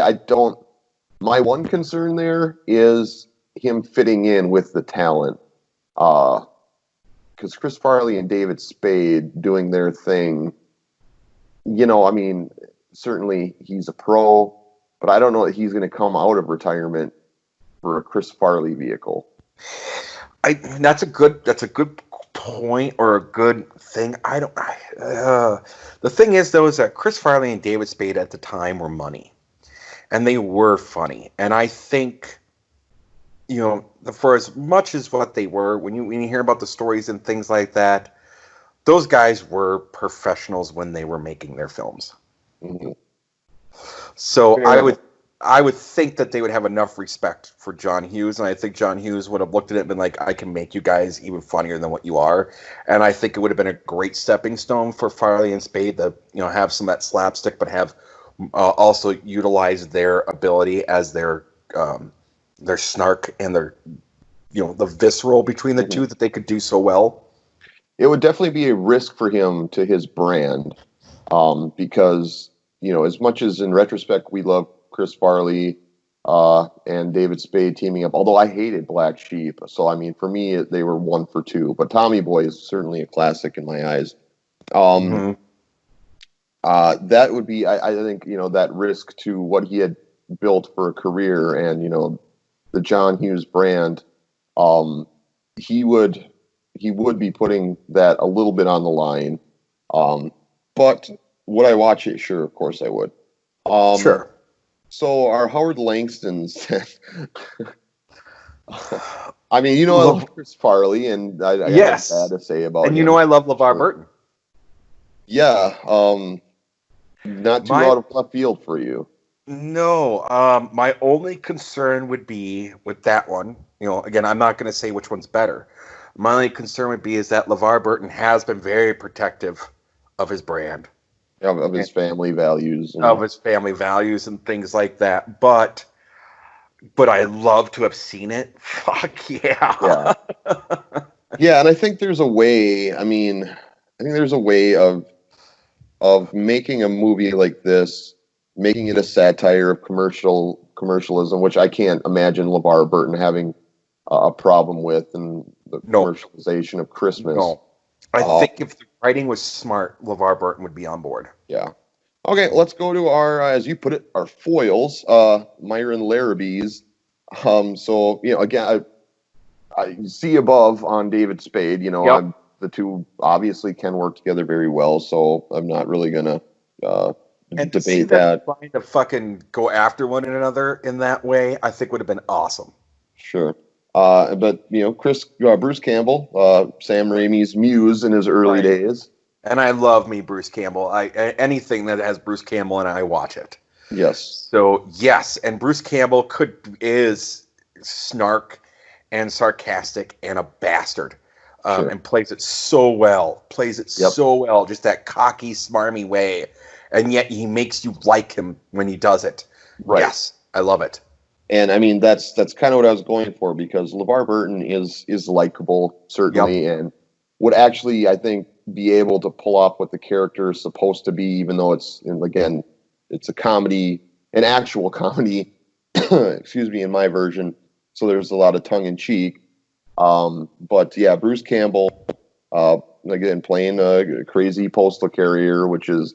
my one concern there is him fitting in with the talent. Because Chris Farley and David Spade doing their thing, I mean, certainly he's a pro, but I don't know that he's going to come out of retirement for a Chris Farley vehicle. That's a good point or a good thing. The thing is, though, is that Chris Farley and David Spade at the time were money, and they were funny, and I think, for as much as what they were, when you hear about the stories and things like that, those guys were professionals when they were making their films. Mm-hmm. So I would think that they would have enough respect for John Hughes, and I think John Hughes would have looked at it and been like, I can make you guys even funnier than what you are. And I think it would have been a great stepping stone for Farley and Spade to, have some of that slapstick, but have also utilize their ability as their snark and their, the visceral between the Mm-hmm. two that they could do so well. It would definitely be a risk for him to his brand, because, as much as in retrospect we love Chris Farley, and David Spade teaming up. Although I hated Black Sheep, so I mean, for me, they were 1 for 2. But Tommy Boy is certainly a classic in my eyes. Mm-hmm. That would be, I think, that risk to what he had built for a career, and the John Hughes brand. He would be putting that a little bit on the line. But would I watch it? Sure, of course I would. Sure. So our Howard Langston's. I mean, I love Chris Farley, and I got yes, nothing bad to say about and him. I love LeVar Burton. Yeah, not too out of left field for you. No, my only concern would be with that one. Again, I'm not going to say which one's better. My only concern would be is that LeVar Burton has been very protective of his brand, Of his family values, and things like that. But I'd love to have seen it. Fuck yeah. Yeah, and I think there's a way. I mean, I think there's a way of making a movie like this, making it a satire of commercialism, which I can't imagine LeVar Burton having a problem with, and the commercialization of Christmas. No. I think if the writing was smart, LeVar Burton would be on board. Yeah. Okay, let's go to our, as you put it, our foils, Myron Larrabee's. So, again, I see above on David Spade, the two obviously can work together very well, so I'm not really going to debate that. Trying to fucking go after one another in that way, I think would have been awesome. Sure. But, Bruce Campbell, Sam Raimi's muse in his early days. And I love me Bruce Campbell. Anything that has Bruce Campbell in it, I watch it. Yes. So, yes, and Bruce Campbell is snark and sarcastic and a bastard. Sure. And plays it so well. So well, just that cocky, smarmy way. And yet he makes you like him when he does it. Right. Yes, I love it. And I mean, that's kind of what I was going for, because LeVar Burton is likable, certainly, and would actually, I think, be able to pull off what the character is supposed to be, even though it's a comedy, an actual comedy, excuse me, in my version. So there's a lot of tongue in cheek. But yeah, Bruce Campbell, again, playing a crazy postal carrier, which is,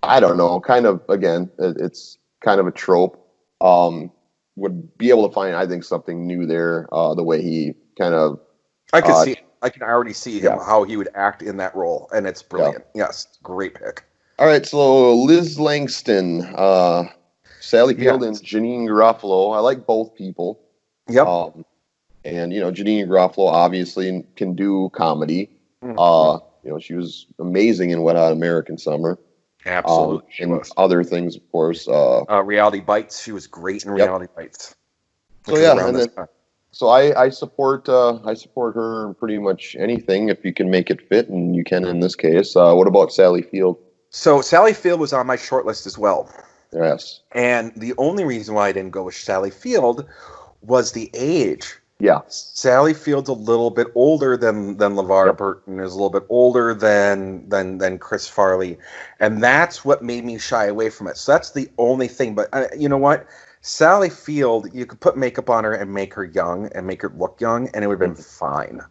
I don't know, kind of, again, it's kind of a trope. Would be able to find, I think, something new there. The way he kind of, I can already see him, how he would act in that role, and it's brilliant. Yeah. Yes, great pick. All right, so Liz Langston, Sally Field, and Janine Garofalo. I like both people. Yep. And Janine Garofalo obviously can do comedy. Mm-hmm. She was amazing in Wet Hot American Summer. Absolutely. And other things, of course. Reality Bites. She was great in Reality Bites. So yeah, and then, so I support her in pretty much anything if you can make it fit, and you can in this case. What about Sally Field? So Sally Field was on my short list as well. Yes. And the only reason why I didn't go with Sally Field was the age. Yeah. Sally Field's a little bit older than LeVar Burton, is a little bit older than Chris Farley. And that's what made me shy away from it. So that's the only thing. But you know what? Sally Field, you could put makeup on her and make her young and make her look young, and it would have been fine.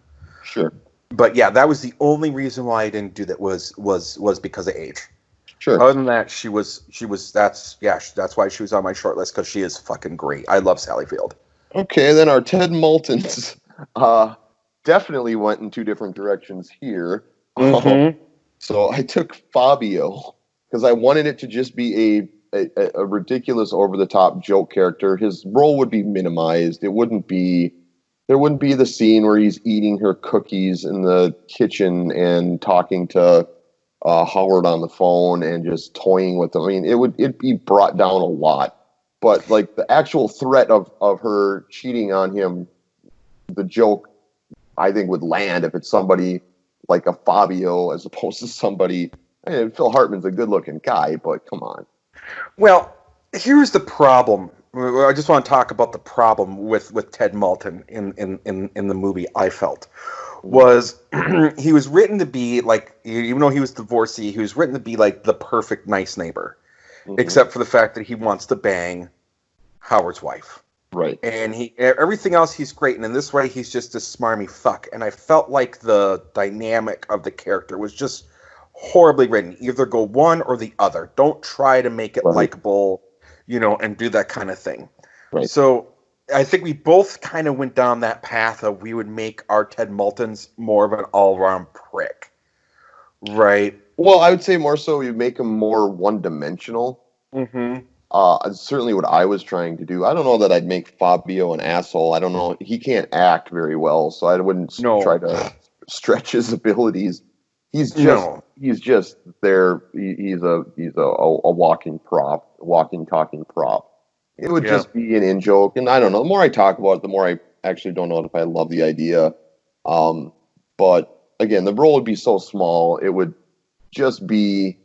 Sure. But yeah, that was the only reason why I didn't do that was because of age. Sure. Other than that, that's why she was on my short list, because she is fucking great. I love Sally Field. Okay, then our Ted Moultons definitely went in two different directions here. Mm-hmm. So I took Fabio because I wanted it to just be a ridiculous, over-the-top joke character. His role would be minimized. There wouldn't be the scene where he's eating her cookies in the kitchen and talking to Howard on the phone and just toying with them. I mean, it'd be brought down a lot. But like the actual threat of her cheating on him, the joke, I think, would land if it's somebody like a Fabio as opposed to somebody. I mean, Phil Hartman's a good-looking guy, but come on. Well, here's the problem. I just want to talk about the problem with Ted Moulton in the movie. I felt was he was written to be like, even though he was divorcee, he was written to be like the perfect nice neighbor. Mm-hmm. Except for the fact that he wants to bang Howard's wife. Right. And everything else he's great, and in this way he's just a smarmy fuck. And I felt like the dynamic of the character was just horribly written. Either go one or the other. Don't try to make it likable, and do that kind of thing. Right. So I think we both kind of went down that path of we would make our Ted Moultons more of an all-around prick. Right. Well, I would say more so you make him more one-dimensional. Mm-hmm. Certainly what I was trying to do. I don't know that I'd make Fabio an asshole. I don't know. He can't act very well, so I wouldn't try to stretch his abilities. He's just there. He's a walking prop, walking, talking prop. It would just be an in-joke. And I don't know. The more I talk about it, the more I actually don't know if I love the idea. But again, the role would be so small. It would just be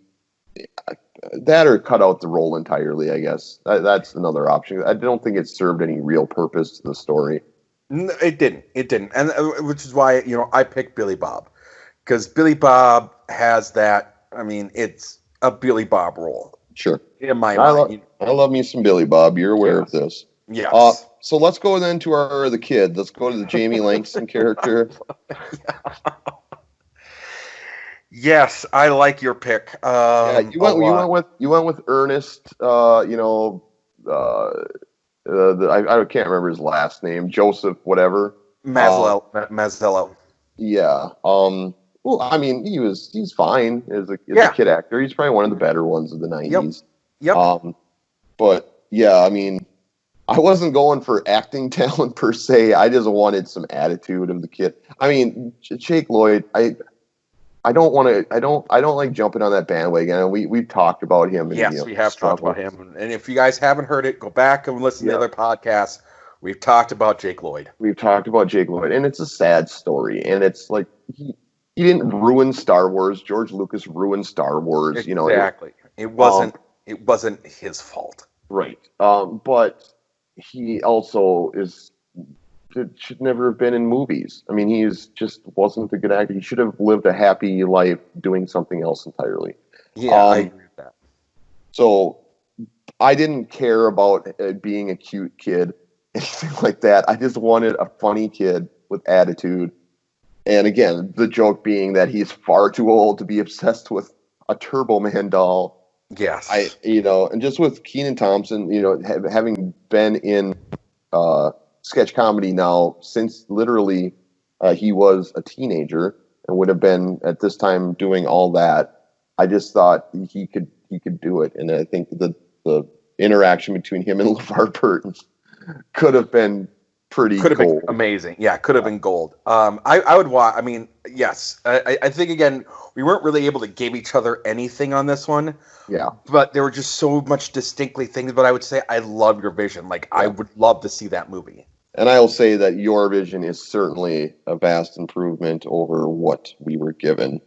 that or cut out the role entirely, I guess. That's another option. I don't think it served any real purpose to the story. No, it didn't. And which is why, I picked Billy Bob. Because Billy Bob has that, it's a Billy Bob role. Sure. In my mind. I love me some Billy Bob. You're aware of this. Yes. So let's go then to the kid. Let's go to the Jamie Langston character. Yes, I like your pick. You went with Ernest. I can't remember his last name. Joseph, whatever. Mazzello. Yeah. Well, he's fine as a kid actor. He's probably one of the better ones of the 90s. Yep. But yeah, I wasn't going for acting talent per se. I just wanted some attitude of the kid. Jake Lloyd, I don't like jumping on that bandwagon. We've talked about him. Yes, we have talked about him. And if you guys haven't heard it, go back and listen to the other podcasts. We've talked about Jake Lloyd. And it's a sad story. And it's like he didn't ruin Star Wars. George Lucas ruined Star Wars. Exactly. It wasn't his fault. Right. But he also should never have been in movies. He just wasn't a good actor. He should have lived a happy life doing something else entirely. Yeah, I agree with that. So I didn't care about being a cute kid, anything like that. I just wanted a funny kid with attitude. And again, the joke being that he's far too old to be obsessed with a Turbo Man doll. Yes. And just with Kenan Thompson, having been in sketch comedy now since literally he was a teenager and would have been at this time doing all that, I just thought he could do it. And I think the interaction between him and LeVar Burton could have been pretty could have gold. Been amazing. Yeah, could have been gold. I would watch. Yes. I think again we weren't really able to give each other anything on this one. Yeah. But there were just so much distinctly things. But I would say I love your vision. I would love to see that movie. And I will say that your vision is certainly a vast improvement over what we were given.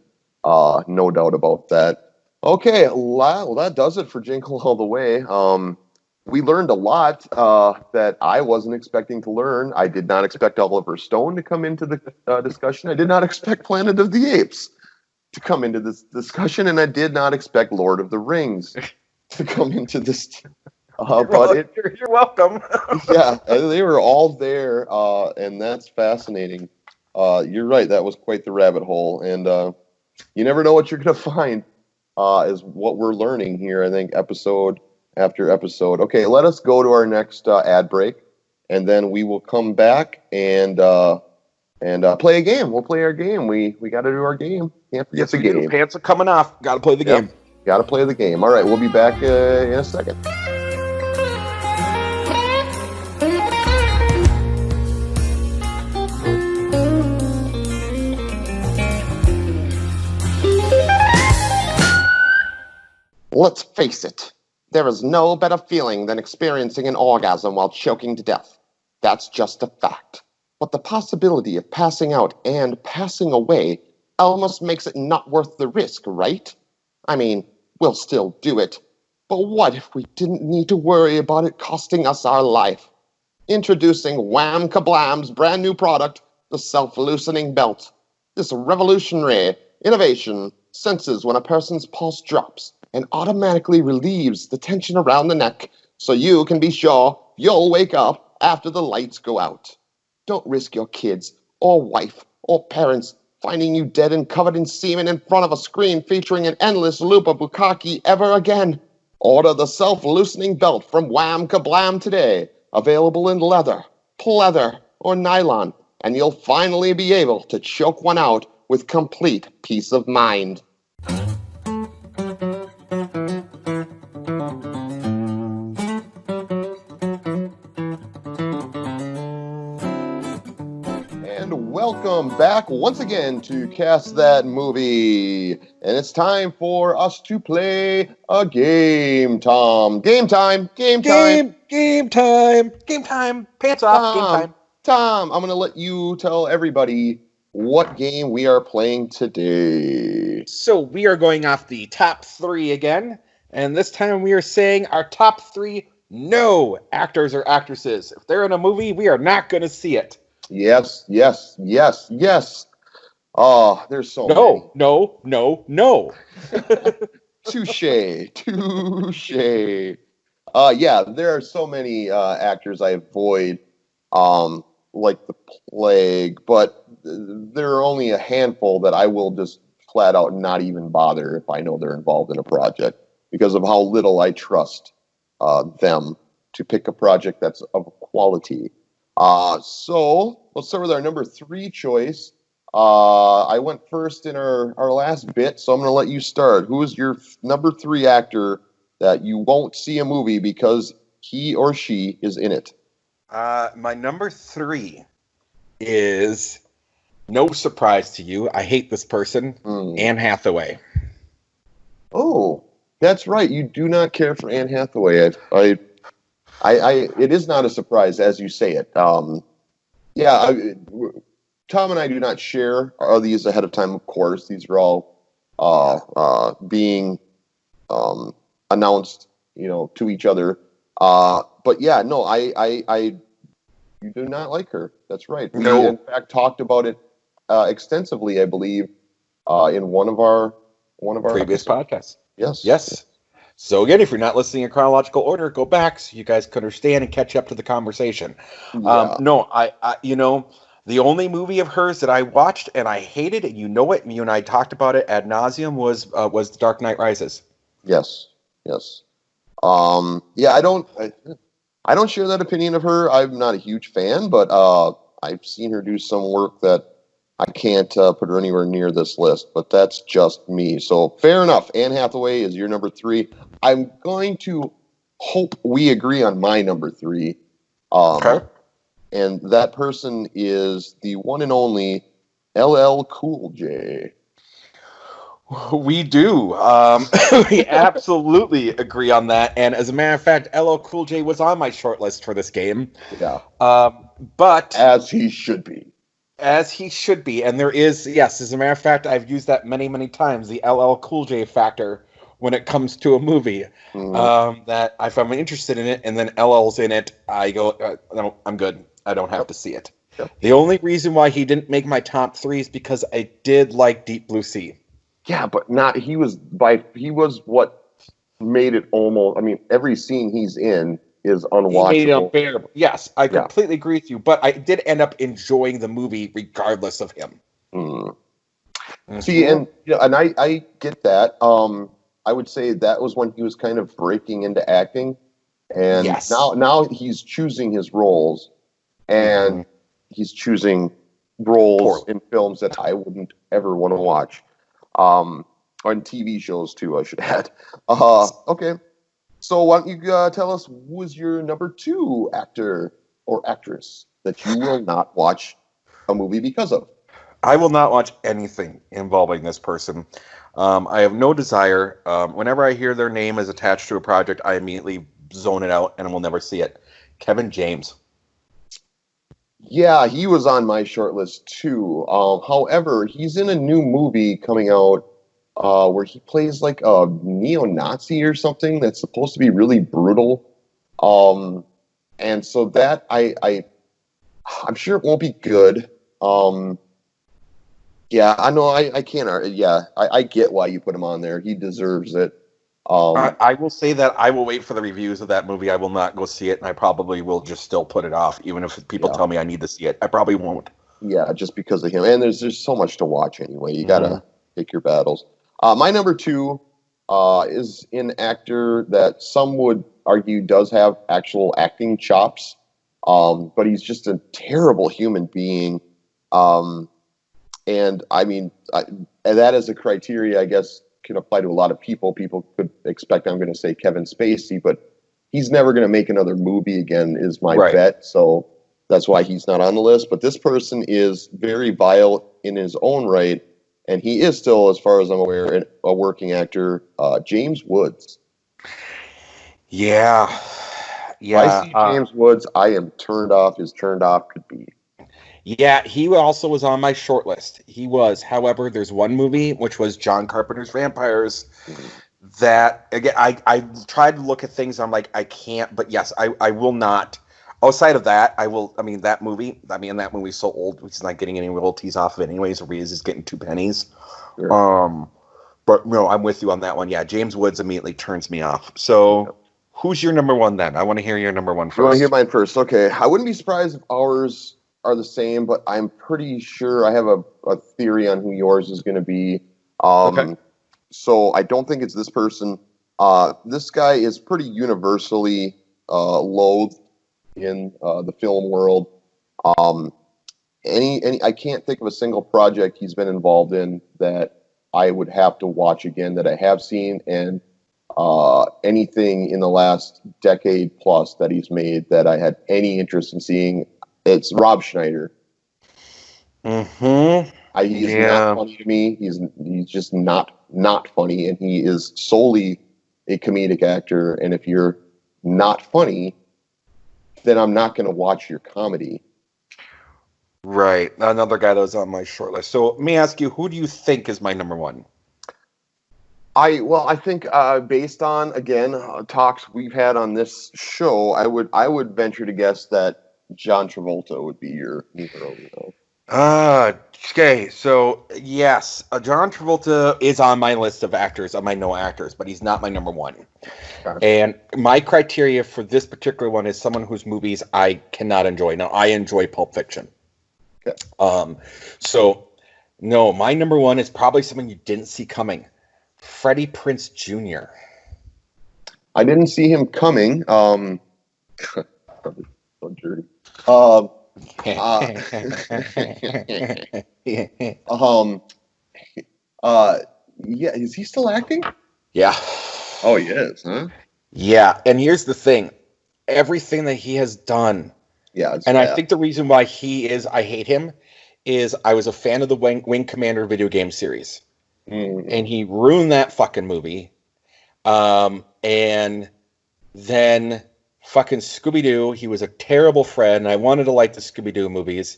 No doubt about that. Okay, well, that does it for Jingle All The Way. We learned a lot that I wasn't expecting to learn. I did not expect Oliver Stone to come into the discussion. I did not expect Planet of the Apes to come into this discussion, and I did not expect Lord of the Rings to come into this. You're welcome. Yeah, they were all there, and that's fascinating. You're right, that was quite the rabbit hole, and you never know what you're going to find, is what we're learning here, I think, episode after episode. Okay, let us go to our next ad break, and then we will come back and play a game. We'll play our game. We got to do our game. Can't forget the game. Pants are coming off. Got to play the game. Got to play the game. All right, we'll be back in a second. Let's face it, there is no better feeling than experiencing an orgasm while choking to death. That's just a fact. But the possibility of passing out and passing away almost makes it not worth the risk, right? We'll still do it. But what if we didn't need to worry about it costing us our life? Introducing Wham Kablam's brand new product, the Self-Loosening Belt. This revolutionary innovation senses when a person's pulse drops and automatically relieves the tension around the neck so you can be sure you'll wake up after the lights go out. Don't risk your kids, or wife, or parents finding you dead and covered in semen in front of a screen featuring an endless loop of bukkake ever again. Order the self-loosening belt from Wham Kablam today. Available in leather, pleather, or nylon, and you'll finally be able to choke one out with complete peace of mind. And welcome back once again to Cast That Movie. And it's time for us to play a game, Tom. Game time, game time. Game time. Pants off, game time. Tom, I'm going to let you tell everybody what game we are playing today. So we are going off the top 3 again, and this time we are saying our top 3 no actors or actresses. If they're in a movie, we are not going to see it. Yes. Oh, there's so many. No. Touche. Yeah, there are so many actors I avoid like the plague, but there are only a handful that I will just flat out not even bother if I know they're involved in a project because of how little I trust them to pick a project that's of quality. So let's start with our number 3 choice. I went first in our last bit, so I'm going to let you start. Who is your number 3 actor that you won't see a movie because he or she is in it? My number 3 is, no surprise to you, I hate this person, Anne Hathaway. Oh, that's right. You do not care for Anne Hathaway. It is not a surprise as you say it. Tom and I do not share these ahead of time. Of course, these are all being announced, to each other. But yeah, no, you do not like her. That's right. We in fact talked about it extensively, I believe, in one of our previous podcasts. Yes. So again, if you're not listening in chronological order, go back so you guys can understand and catch up to the conversation. Yeah. The only movie of hers that I watched and I hated, and you know it, and you and I talked about it ad nauseum, was The Dark Knight Rises. Yes. I don't share that opinion of her. I'm not a huge fan, but I've seen her do some work that I can't put her anywhere near this list, but that's just me. So fair enough. Anne Hathaway is your number 3. I'm going to hope we agree on my number 3. Okay. And that person is the one and only LL Cool J. We do. We absolutely agree on that. And as a matter of fact, LL Cool J was on my short list for this game. Yeah. But as he should be. And there is, yes, as a matter of fact, I've used that many, many times, the LL Cool J factor when it comes to a movie. That if I'm interested in it and then LL's in it, I go, no, I'm good. I don't have to see it. Yep. The only reason why he didn't make my top 3 is because I did like Deep Blue Sea. Yeah, but he was what made it almost, every scene he's in is unwatchable. He made it unbearable. Yes, I completely agree with you, but I did end up enjoying the movie regardless of him. See, and I get that. I would say that was when he was kind of breaking into acting, and now he's choosing his roles, and he's choosing roles in films that I wouldn't ever want to watch. On TV shows too, I should add. Okay, so why don't you tell us who is your number 2 actor or actress that you will not watch a movie because of? I will not watch anything involving this person. I have no desire. Whenever I hear their name is attached to a project, I immediately zone it out and will never see it. Kevin James. Yeah, he was on my short list too. However, he's in a new movie coming out where he plays like a neo-Nazi or something that's supposed to be really brutal. And so that I'm sure it won't be good. Yeah, I know I can't. Yeah, I get why you put him on there. He deserves it. I will say that I will wait for the reviews of that movie. I will not go see it, and I probably will just still put it off, even if people Yeah, tell me I need to see it. I probably won't. yeah, just because of him. And there's just so much to watch anyway. You Mm-hmm. gotta pick your battles. My number two is an actor that some would argue does have actual acting chops, but he's just a terrible human being. Um, and I mean, and that as a criteria, I guess, can apply to a lot of people. People could expect I'm going to say Kevin Spacey, but he's never going to make another movie again, is my Right. bet. So that's why he's not on the list. But this person is very vile in his own right, and he is still, as far as I'm aware, a working actor. James Woods. Yeah. If I Yeah. see James Woods, I am turned off as turned off could be. Yeah, he also was on my short list. He was. However, there's one movie, which was John Carpenter's Vampires, that, again, I tried to look at things. I'm like, I can't, but yes, I will not. Outside of that, I will. I mean, that movie's so old, he's not getting any royalties off of it anyways, or he's just getting 2 pennies. Sure. But no, I'm with you on that one. Yeah, James Woods immediately turns me off. So, who's your number one then? I want to hear your number one You want to hear first. mine first? Okay. I wouldn't be surprised if ours are the same, but I'm pretty sure I have a theory on who yours is going to be. Okay. So I don't think it's this person. This guy is pretty universally loathed in the film world. Um, I can't think of a single project he's been involved in that I would have to watch again that I have seen, and anything in the last decade plus that he's made that I had any interest in seeing. It's Rob Schneider. Mm-hmm. He is not funny to me. He's just not funny, and he is solely a comedic actor. And if you're not funny, then I'm not going to watch your comedy. Right. Another guy that was on my short list. So let me ask you, who do you think is my number one? I think based on again talks we've had on this show, I would venture to guess that John Travolta would be your numero uno. Okay. So yes, John Travolta is on my list of actors, on my no actors, but he's not my number one. Okay. And my criteria for this particular one is someone whose movies I cannot enjoy. Now, I enjoy Pulp Fiction. Okay. So no, my number one is probably someone you didn't see coming. Freddie Prinze Jr. I didn't see him coming. Probably so dirty. Uh, yeah, is he still acting? Yeah. Oh, he is, huh? Yeah, and here's the thing. Everything that he has done, Yeah, it's and bad. I think the reason why I hate him, is I was a fan of the Wing Commander video game series. And he ruined that fucking movie. And then fucking Scooby-Doo, he was a terrible friend. I wanted to like the Scooby-Doo movies.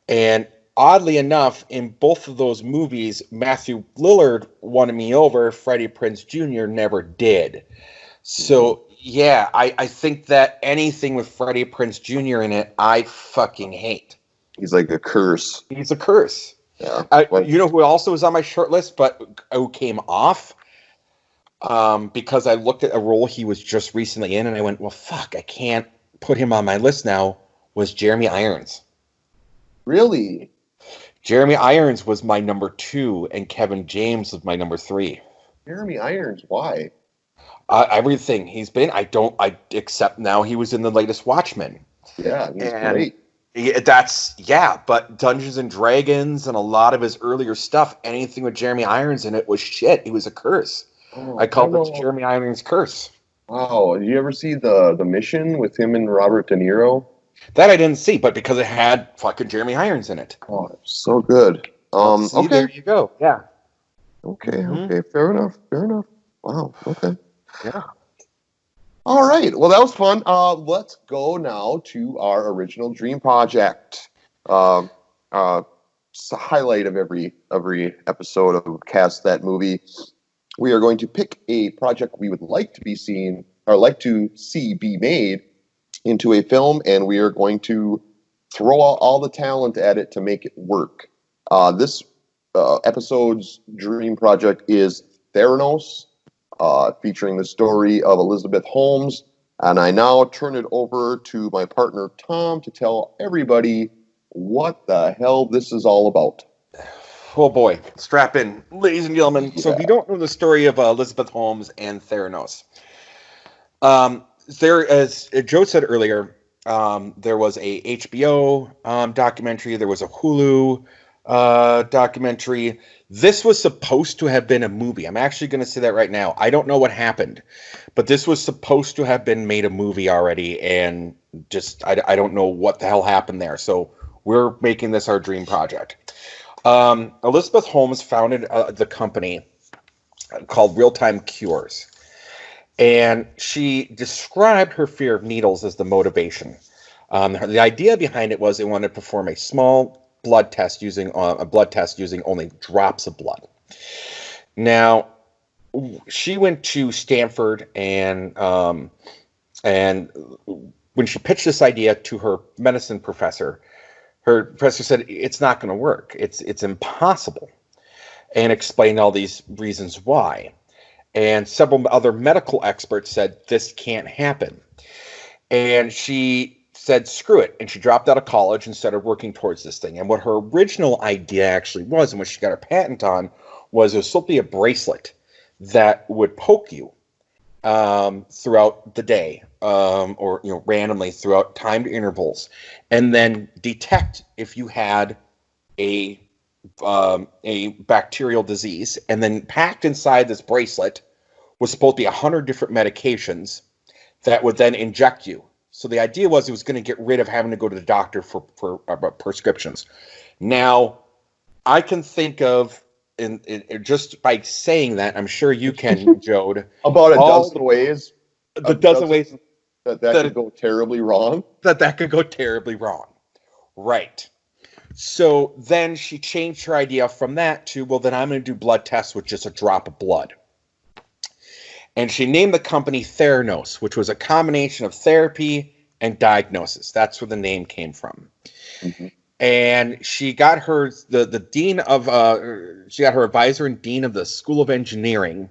And oddly enough, in both of those movies, Matthew Lillard won me over. Freddie Prinze Jr. never did. So, yeah, I think that anything with Freddie Prinze Jr. in it, I fucking hate. He's like a curse. He's a curse. Yeah. You know who also was on my short list, but who came off? Because I looked at a role he was just recently in, and I went, well, fuck, I can't put him on my list now, was Jeremy Irons. Really? Jeremy Irons was my number 2, and Kevin James was my number 3. Jeremy Irons, why? Everything he's been, except now he was in the latest Watchmen. Yeah, he's great. But Dungeons and Dragons and a lot of his earlier stuff, anything with Jeremy Irons in it was shit. He was a curse. I called it Jeremy Irons' curse. Wow, did you ever see the Mission with him and Robert De Niro? That I didn't see, but because it had fucking Jeremy Irons in it. Oh, so good. Okay. There you go. Yeah. Okay, okay, fair enough. Wow, okay. Yeah. All right. Well, that was fun. Let's go now to our original dream project. It's a highlight of every episode of Cast That Movie. We are going to pick a project we would like to be seen or like to see be made into a film, and we are going to throw all the talent at it to make it work. This episode's dream project is Theranos. featuring the story of Elizabeth Holmes. And I now turn it over to my partner, Tom, to tell everybody what the hell this is all about. Oh boy, strap in, ladies and gentlemen. Yeah. So if you don't know the story of Elizabeth Holmes and Theranos, there, as Joe said earlier, there was a HBO documentary. There was a Hulu documentary. This was supposed to have been a movie. I'm actually going to say that right now. I don't know what happened, but this was supposed to have been made a movie already, and just I don't know what the hell happened there. So we're making this our dream project. Elizabeth Holmes founded the company called Real Time Cures. And she described her fear of needles as the motivation. The idea behind it was they wanted to perform a small blood test using only drops of blood. Now, she went to Stanford, and when she pitched this idea to her medicine professor, her professor said it's not going to work. It's impossible, and explained all these reasons why. And several other medical experts said this can't happen. And she said, screw it. And she dropped out of college and started working towards this thing. And what her original idea actually was, and what she got her patent on, was it was supposed to be a bracelet that would poke you throughout the day, or randomly throughout timed intervals, and then detect if you had a bacterial disease. And then packed inside this bracelet was supposed to be 100 different medications that would then inject you. So the idea was it was going to get rid of having to go to the doctor for prescriptions. Now, I can think of, in just by saying that, I'm sure you can, Jode. About a dozen ways. The dozen ways that could go terribly wrong. That could go terribly wrong. Right. So then she changed her idea from that to, well, then I'm going to do blood tests with just a drop of blood. And she named the company Theranos, which was a combination of therapy and diagnosis. That's where the name came from. Mm-hmm. And she got her the dean of she got her advisor and dean of the School of Engineering,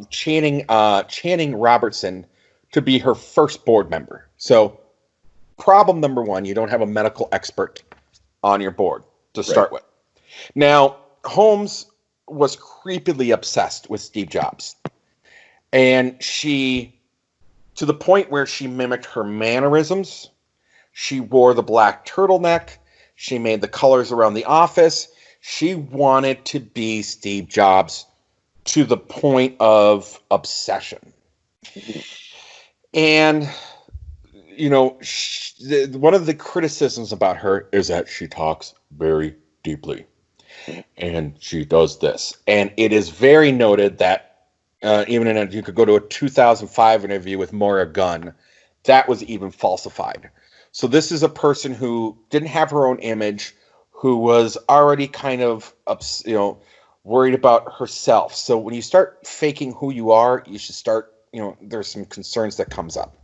Channing Robertson, to be her first board member. So, problem number one, you don't have a medical expert on your board to start with. Now, Holmes was creepily obsessed with Steve Jobs. And she, to the point where she mimicked her mannerisms, she wore the black turtleneck, she made the colors around the office. She wanted to be Steve Jobs to the point of obsession. And, one of the criticisms about her is that she talks very deeply. And she does this. And it is very noted that you could go to a 2005 interview with Moira Gunn, that was even falsified. So this is a person who didn't have her own image, who was already kind of, worried about herself. So when you start faking who you are, you should start, there's some concerns that comes up.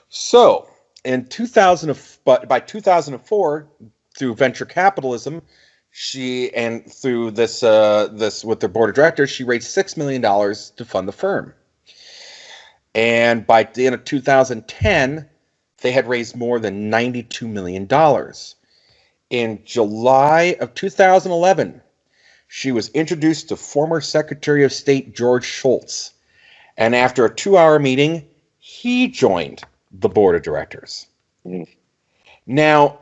So by 2004, through venture capitalism, she, and through this with their board of directors, she raised $6 million to fund the firm. And by the end of 2010, they had raised more than $92 million. In July of 2011, she was introduced to former Secretary of State George Shultz. And after a 2-hour meeting, he joined the board of directors. Now,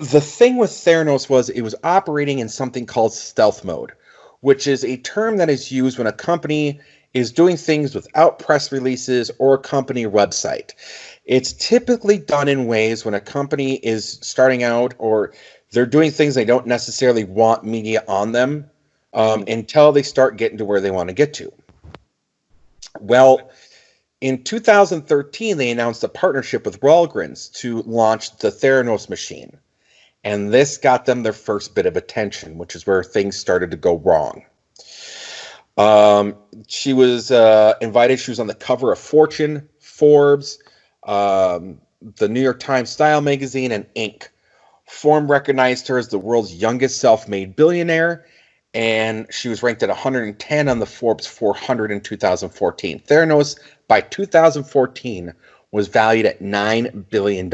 the thing with Theranos was it was operating in something called stealth mode, which is a term that is used when a company is doing things without press releases or a company website. It's typically done in ways when a company is starting out or they're doing things they don't necessarily want media on them until they start getting to where they want to get to. Well, in 2013, they announced a partnership with Walgreens to launch the Theranos machine. And this got them their first bit of attention, which is where things started to go wrong. She was invited. She was on the cover of Fortune, Forbes, the New York Times Style magazine, and Inc. Forbes recognized her as the world's youngest self-made billionaire, and she was ranked at 110 on the Forbes 400 in 2014. Theranos, by 2014, was valued at $9 billion.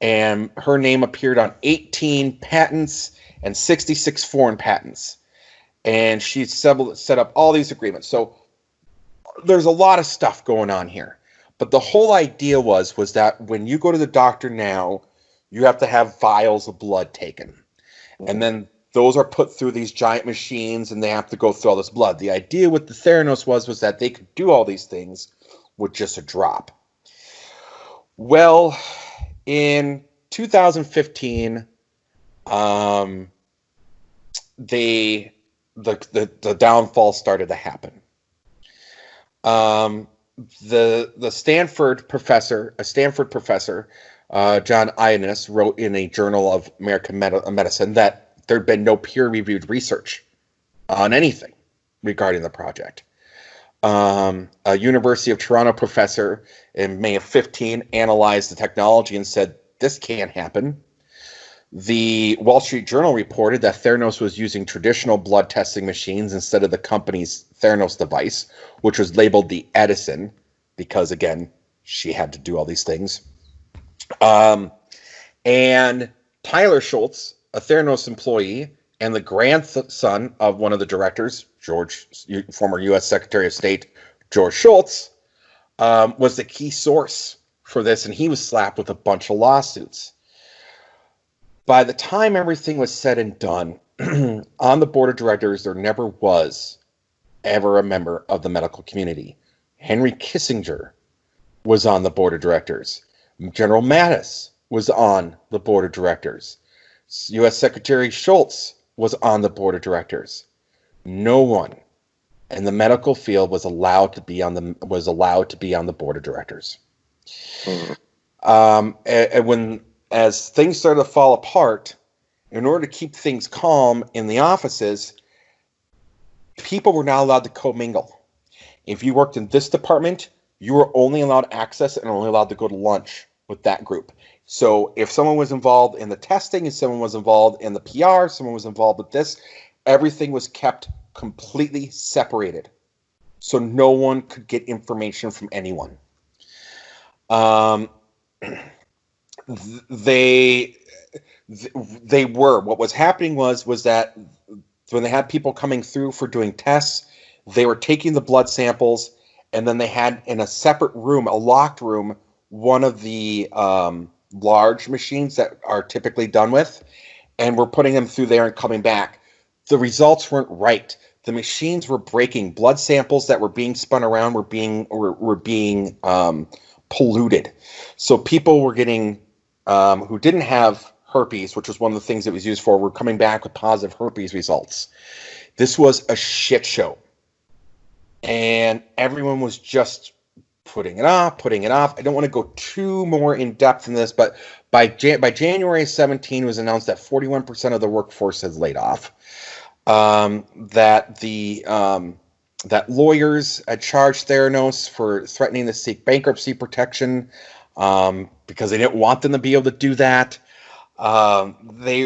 And her name appeared on 18 patents and 66 foreign patents. And she set up all these agreements. So there's a lot of stuff going on here. But the whole idea was that when you go to the doctor now, you have to have vials of blood taken. And then those are put through these giant machines, and they have to go through all this blood. The idea with the Theranos was that they could do all these things with just a drop. Well, in 2015, the downfall started to happen. The Stanford professor, John Ioannis, wrote in a Journal of American Medicine that there'd been no peer-reviewed research on anything regarding the project. A University of Toronto professor in May of 15 analyzed the technology and said, this can't happen. The Wall Street Journal reported that Theranos was using traditional blood testing machines instead of the company's Theranos device, which was labeled the Edison, because, again, she had to do all these things. And Tyler Schultz, a Theranos employee and the grandson of one of the directors, former U.S. Secretary of State George Shultz, was the key source for this, and he was slapped with a bunch of lawsuits. By the time everything was said and done, on the board of directors, there never was ever a member of the medical community. Henry Kissinger was on the board of directors. General Mattis was on the board of directors. U.S. Secretary Shultz was on the board of directors. No one in the medical field was allowed to be on the board of directors. And as things started to fall apart, in order to keep things calm in the offices, people were not allowed to commingle. If you worked in this department, you were only allowed access and only allowed to go to lunch with that group. So if someone was involved in the testing, if someone was involved in the PR, someone was involved with this, everything was kept completely separated. So no one could get information from anyone. They were. What was happening was that when they had people coming through for doing tests, they were taking the blood samples, and then they had in a separate room, a locked room, one of the large machines that are typically done with, and we're putting them through there and coming back. The results weren't right. The machines were breaking. Blood samples that were being spun around were being polluted. So people were getting who didn't have herpes, which was one of the things it was used for, were coming back with positive herpes results. This was a shit show. And everyone was just putting it off. I don't want to go too more in depth in this, but by January 17, it was announced that 41% of the workforce has laid off. That lawyers had charged Theranos for threatening to seek bankruptcy protection because they didn't want them to be able to do that. They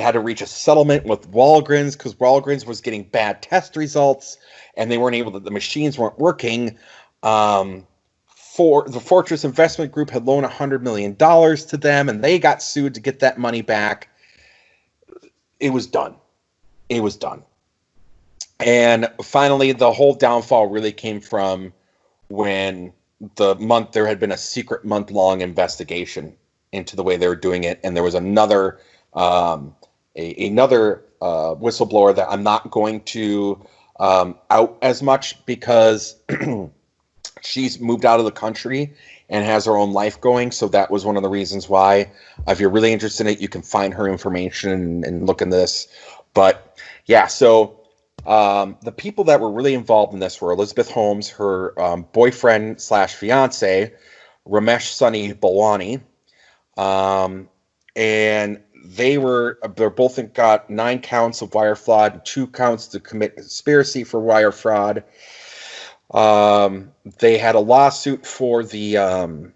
had to reach a settlement with Walgreens because Walgreens was getting bad test results, and they weren't able to. The machines weren't working. For the Fortress Investment Group had loaned $100 million to them, and they got sued to get that money back. It was done. And finally, the whole downfall really came from when there had been a secret month-long investigation into the way they were doing it, and there was another whistleblower that I'm not going to out as much because she's moved out of the country and has her own life going. So that was one of the reasons why, if you're really interested in it, you can find her information and look in this. But yeah, so the people that were really involved in this were Elizabeth Holmes, her boyfriend / fiance, Ramesh Sunny Balwani, and they're both got 9 counts of wire fraud and 2 counts to commit conspiracy for wire fraud. They had a lawsuit for the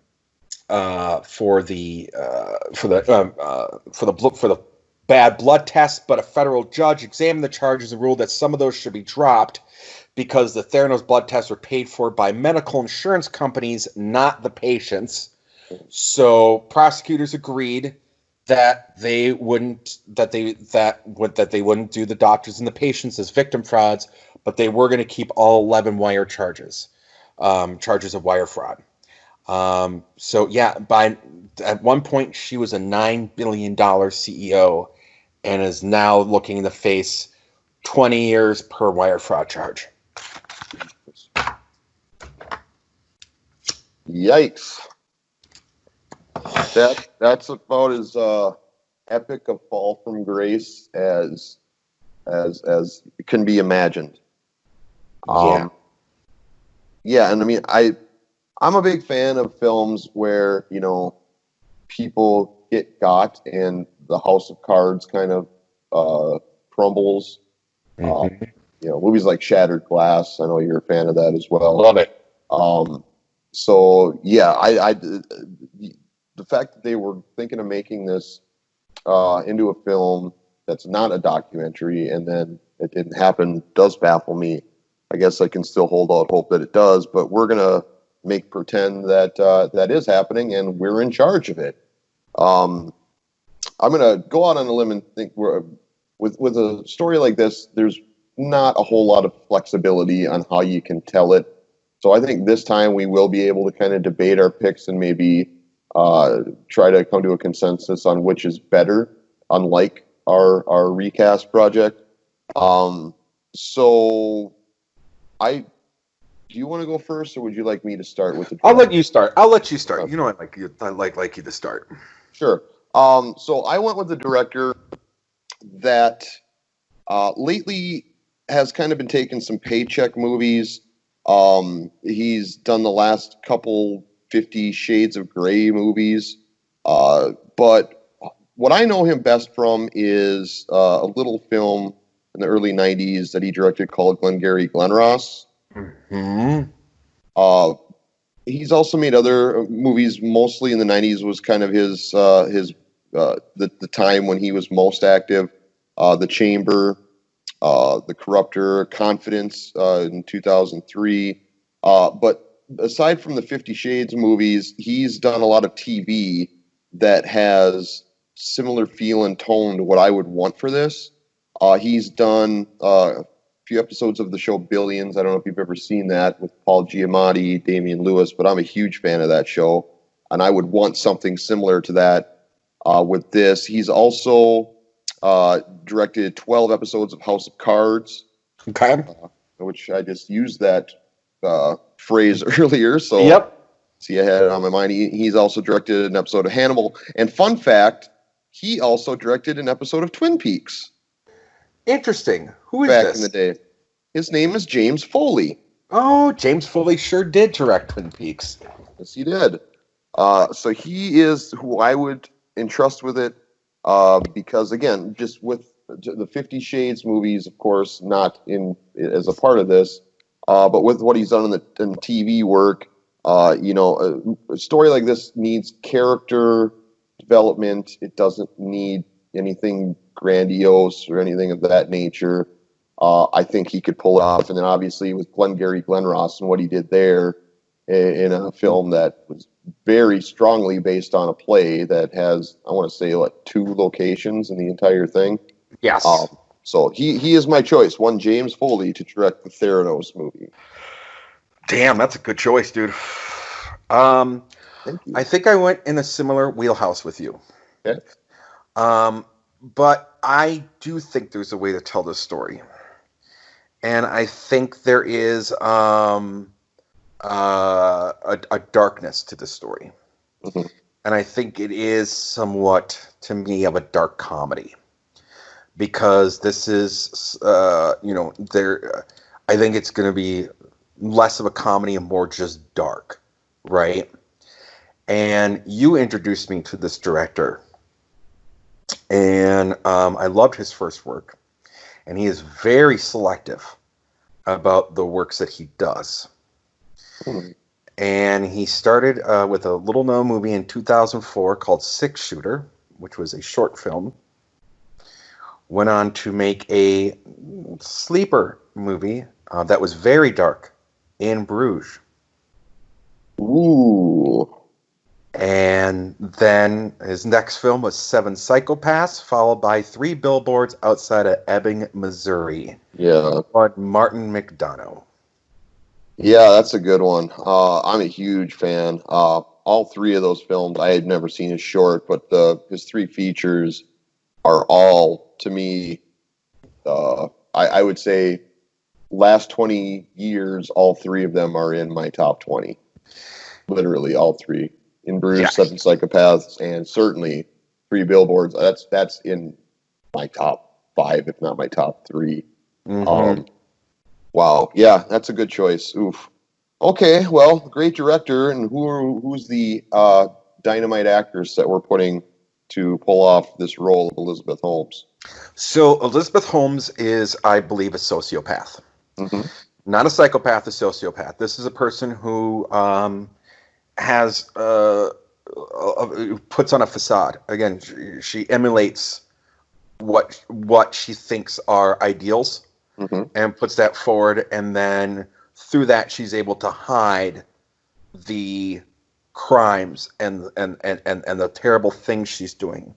bad blood tests, but a federal judge examined the charges and ruled that some of those should be dropped because the Theranos blood tests were paid for by medical insurance companies, not the patients. So prosecutors agreed that they wouldn't do the doctors and the patients as victim frauds, but they were going to keep all 11 wire charges of wire fraud. So yeah, at one point she was a $9 billion CEO and is now looking to face 20 years per wire fraud charge. Yikes. That's about as epic a fall from grace as can be imagined. Yeah, and I mean I'm a big fan of films where, you know, people get got and the house of cards kind of crumbles. Mm-hmm. You know, movies like Shattered Glass. I know you're a fan of that as well. Love it. So yeah, the fact that they were thinking of making this into a film that's not a documentary and then it didn't happen does baffle me. I guess I can still hold out hope that it does, but we're gonna make pretend that that is happening and we're in charge of it. I'm gonna go out on a limb and think with a story like this, there's not a whole lot of flexibility on how you can tell it. So I think this time we will be able to kind of debate our picks and maybe try to come to a consensus on which is better, unlike our recast project. So do you want to go first, or would you like me to start with the draft? I'll let you start. You know, I like you to start. Sure. So I went with the director that lately has kind of been taking some paycheck movies. He's done the last couple 50 Shades of Grey movies. But what I know him best from is a little film in the early 90s that he directed called Glengarry Glen Ross. Mm-hmm. He's also made other movies. Mostly in the 90s was kind of his the time when he was most active. The Chamber, The Corruptor, Confidence in 2003. But aside from the 50 Shades movies, he's done a lot of TV that has similar feel and tone to what I would want for this. He's done a few episodes of the show Billions. I don't know if you've ever seen that with Paul Giamatti, Damian Lewis, but I'm a huge fan of that show, and I would want something similar to that with this. He's also directed 12 episodes of House of Cards, Okay. Which I just used that phrase earlier. So Yep. See, I had it on my mind. He's also directed an episode of Hannibal. And fun fact, he also directed an episode of Twin Peaks. Interesting. Who is back this? in the day. His name is James Foley. Oh, James Foley sure did direct Twin Peaks. Yes, he did. So he is who I would entrust with it because, again, just with the 50 Shades movies, of course, not in as a part of this, but with what he's done in the TV work, a story like this needs character development. It doesn't need anything grandiose or anything of that nature. I think he could pull it off. And then obviously with Glengarry Glen Ross and what he did there in a film that was very strongly based on a play that has, I want to say, like 2 locations in the entire thing. Yes. So he is my choice. One James Foley to direct the Theranos movie. Damn, that's a good choice, dude. Thank you. I think I went in a similar wheelhouse with you. Okay. But I do think there's a way to tell this story. And I think there is a darkness to the story. Mm-hmm. And I think it is somewhat, to me, of a dark comedy. Because this is, I think it's going to be less of a comedy and more just dark, right? And you introduced me to this director. And I loved his first work. And he is very selective about the works that he does. Mm-hmm. And he started with a little-known movie in 2004 called Six Shooter, which was a short film. went on to make a sleeper movie that was very dark, In Bruges. Ooh. And then his next film was Seven Psychopaths, followed by Three Billboards Outside of Ebbing, Missouri. Yeah. By Martin McDonough. Yeah, that's a good one. I'm a huge fan. All three of those films I had never seen as short, but his three features are all, to me, I would say last 20 years, all three of them are in my top 20. Literally, all three. In Bruges, Yeah. Seven Psychopaths, and certainly Three Billboards. That's in my top 5, if not my top 3. Mm-hmm. Wow. Yeah, that's a good choice. Oof. Okay, well, great director. And who's the dynamite actress that we're putting to pull off this role of Elizabeth Holmes? So Elizabeth Holmes is, I believe, a sociopath. Mm-hmm. Not a psychopath, a sociopath. This is a person who has puts on a facade. Again, she emulates what she thinks are ideals, Mm-hmm. and puts that forward, and then through that she's able to hide the crimes and the terrible things she's doing.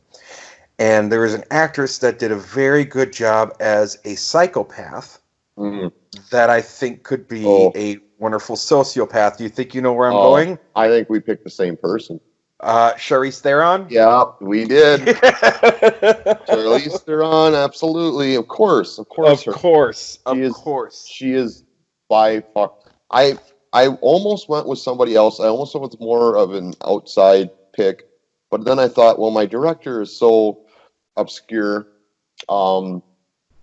And there is an actress that did a very good job as a psychopath Mm-hmm. that I think could be a wonderful sociopath. Do you think you know where I'm going? I think we picked the same person. Charlize Theron? Yeah, we did. Charlize Theron, absolutely. Of course. Of course. She is by far. I almost went with somebody else. I almost went with more of an outside pick, but then I thought, well, my director is so obscure.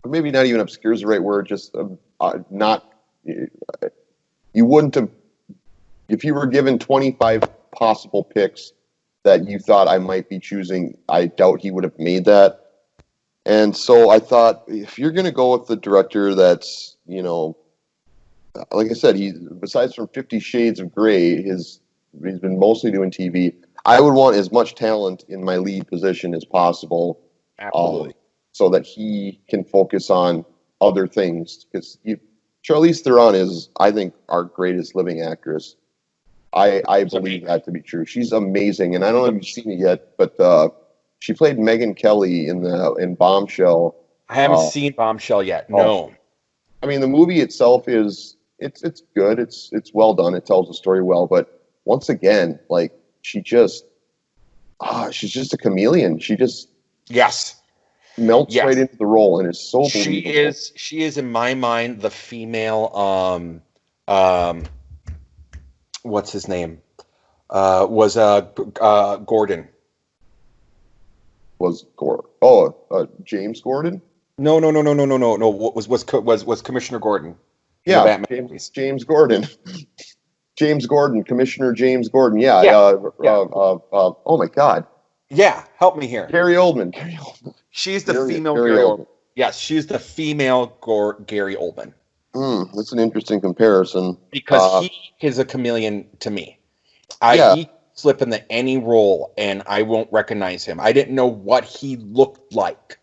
Maybe not even obscure is the right word. Just not. You wouldn't have, if you were given 25 possible picks that you thought I might be choosing, I doubt he would have made that. And so I thought, if you're going to go with the director that's, like I said, besides from 50 Shades of Grey, he's been mostly doing TV. I would want as much talent in my lead position as possible. Absolutely. So that he can focus on other things. Because Charlize Theron is, I think, our greatest living actress. I believe that to be true. She's amazing, and I don't know if you've seen it yet, but she played Megyn Kelly in Bombshell. I haven't seen Bombshell yet. No. I mean, the movie itself it's good. It's well done. It tells the story well, but once again, like she's just a chameleon. She just melts right into the role and is so believable. She is in my mind the female what's his name? Was Gordon. James Gordon? No. Was Commissioner Gordon? Yeah, James Gordon. James Gordon, Commissioner James Gordon. Yeah. Oh my God. Yeah, help me here. Gary Oldman. She's the female Gary Oldman. Yes, she's the female Gary Oldman. That's an interesting comparison. Because he is a chameleon to me. He slip into any role and I won't recognize him. I didn't know what he looked like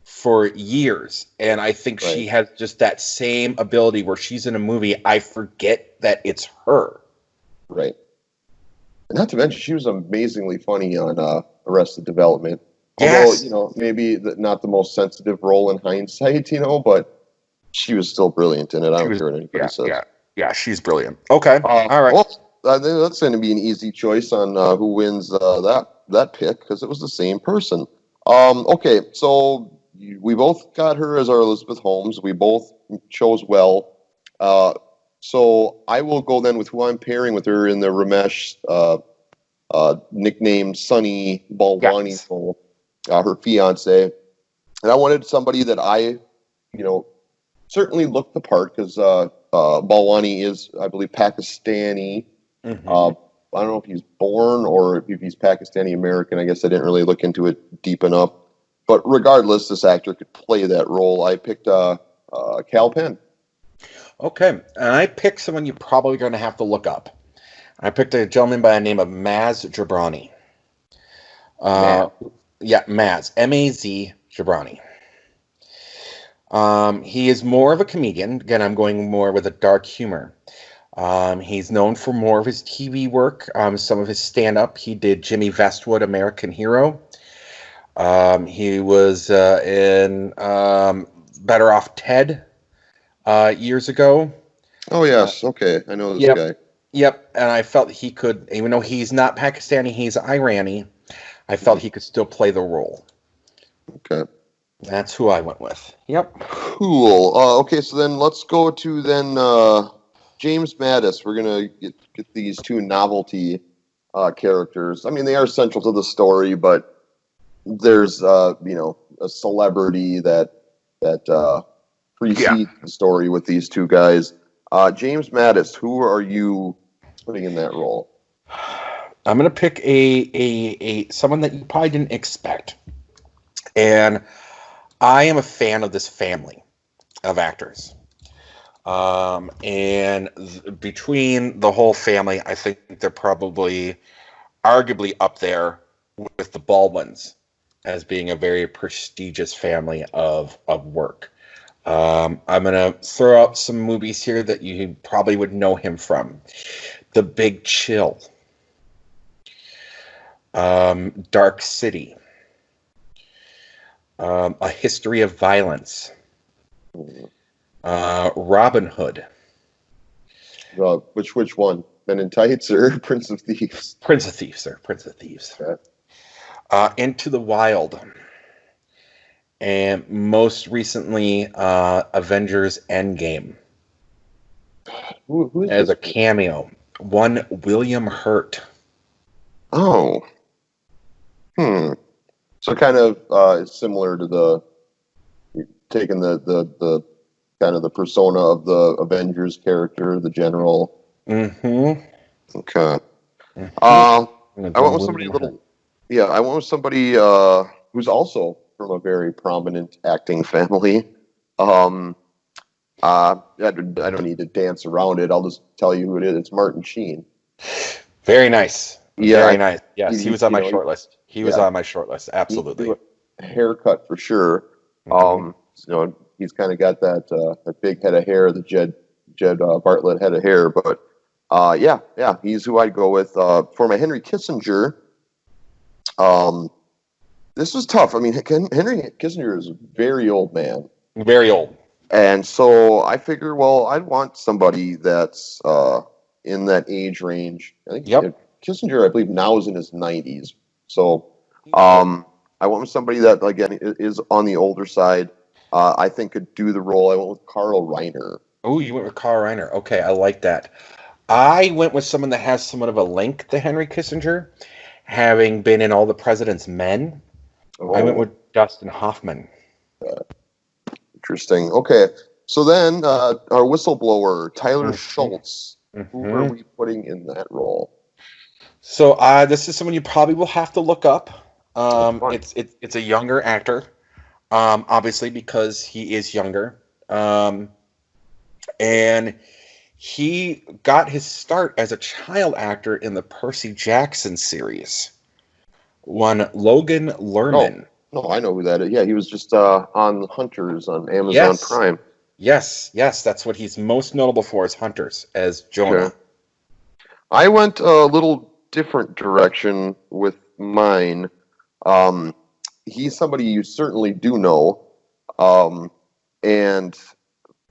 for years. And I think she has just that same ability where she's in a movie, I forget that it's her. Right. And not to mention, she was amazingly funny on Arrested Development. Yes. Although, maybe not the most sensitive role in hindsight, but she was still brilliant in it. I don't care what anybody says. Yeah, she's brilliant. Okay. All right. Well, that's going to be an easy choice on who wins that pick because it was the same person. Okay, so we both got her as our Elizabeth Holmes. We both chose well. So I will go then with who I'm pairing with her in the Ramesh nicknamed Sunny Balwani role, her fiance. And I wanted somebody that I, certainly looked the part because Balwani is, I believe, Pakistani. Mm-hmm. I don't know if he's born or if he's Pakistani American. I guess I didn't really look into it deep enough. But regardless, this actor could play that role. I picked Kal Penn. Okay, and I picked someone you're probably going to have to look up. I picked a gentleman by the name of Maz Jobrani. Maz. M-A-Z Jobrani. He is more of a comedian. Again, I'm going more with a dark humor. He's known for more of his TV work, some of his stand-up. He did Jimmy Vestwood, American Hero. He was in Better Off Ted years ago. Oh yes, okay, I know this Yep, guy. yep. And I felt he could, even though he's not Pakistani, he's Irani. I felt he could still play the role. Okay. That's who I went with. Yep. Cool. Okay, so then let's go to James Mattis. We're gonna get these two novelty characters. I mean, they are central to the story, but there's a celebrity that precedes the story with these two guys. James Mattis, who are you putting in that role? I'm gonna pick a someone that you probably didn't expect, and I am a fan of this family of actors. Between the whole family, I think they're probably arguably up there with the Baldwins as being a very prestigious family of work. I'm going to throw out some movies here that you probably would know him from. The Big Chill. Dark City. A History of Violence. Robin Hood. Which one? Men in Tights or Prince of Thieves? Prince of Thieves, sir. Prince of Thieves. Okay. Into the Wild. And most recently, Avengers Endgame. Who is as this? A cameo. One William Hurt. Oh. So kind of similar to taking the kind of the persona of the Avengers character, the general. Mm-hmm. Okay. Mm-hmm. I went with somebody I went with somebody who's also from a very prominent acting family. I don't need to dance around it. I'll just tell you who it is. It's Martin Sheen. Very nice. Yeah, Very nice. Yes, he was on my short list. He was on my short list. Absolutely. Haircut for sure. Mm-hmm. He's kind of got that big head of hair, the Jed Bartlett head of hair. But he's who I'd go with for my Henry Kissinger. This was tough. I mean, Henry Kissinger is a very old man. Very old. And so I figure, well, I'd want somebody that's in that age range. I think Kissinger, I believe, now is in his 90s. So I went with somebody that, again, is on the older side. I think could do the role. I went with Carl Reiner. Oh, you went with Carl Reiner. Okay, I like that. I went with someone that has somewhat of a link to Henry Kissinger, having been in All the President's Men. Oh. I went with Dustin Hoffman. Interesting. Okay, so then our whistleblower, Tyler Schultz. Who are we putting in that role? So this is someone you probably will have to look up. It's a younger actor, obviously because he is younger, and he got his start as a child actor in the Percy Jackson series. One Logan Lerman. No, I know who that is. Yeah, he was just on Hunters on Amazon Prime. Yes, that's what he's most notable for, is Hunters, as Jonah. Okay. I went a little different direction with mine. He's somebody you certainly do know. And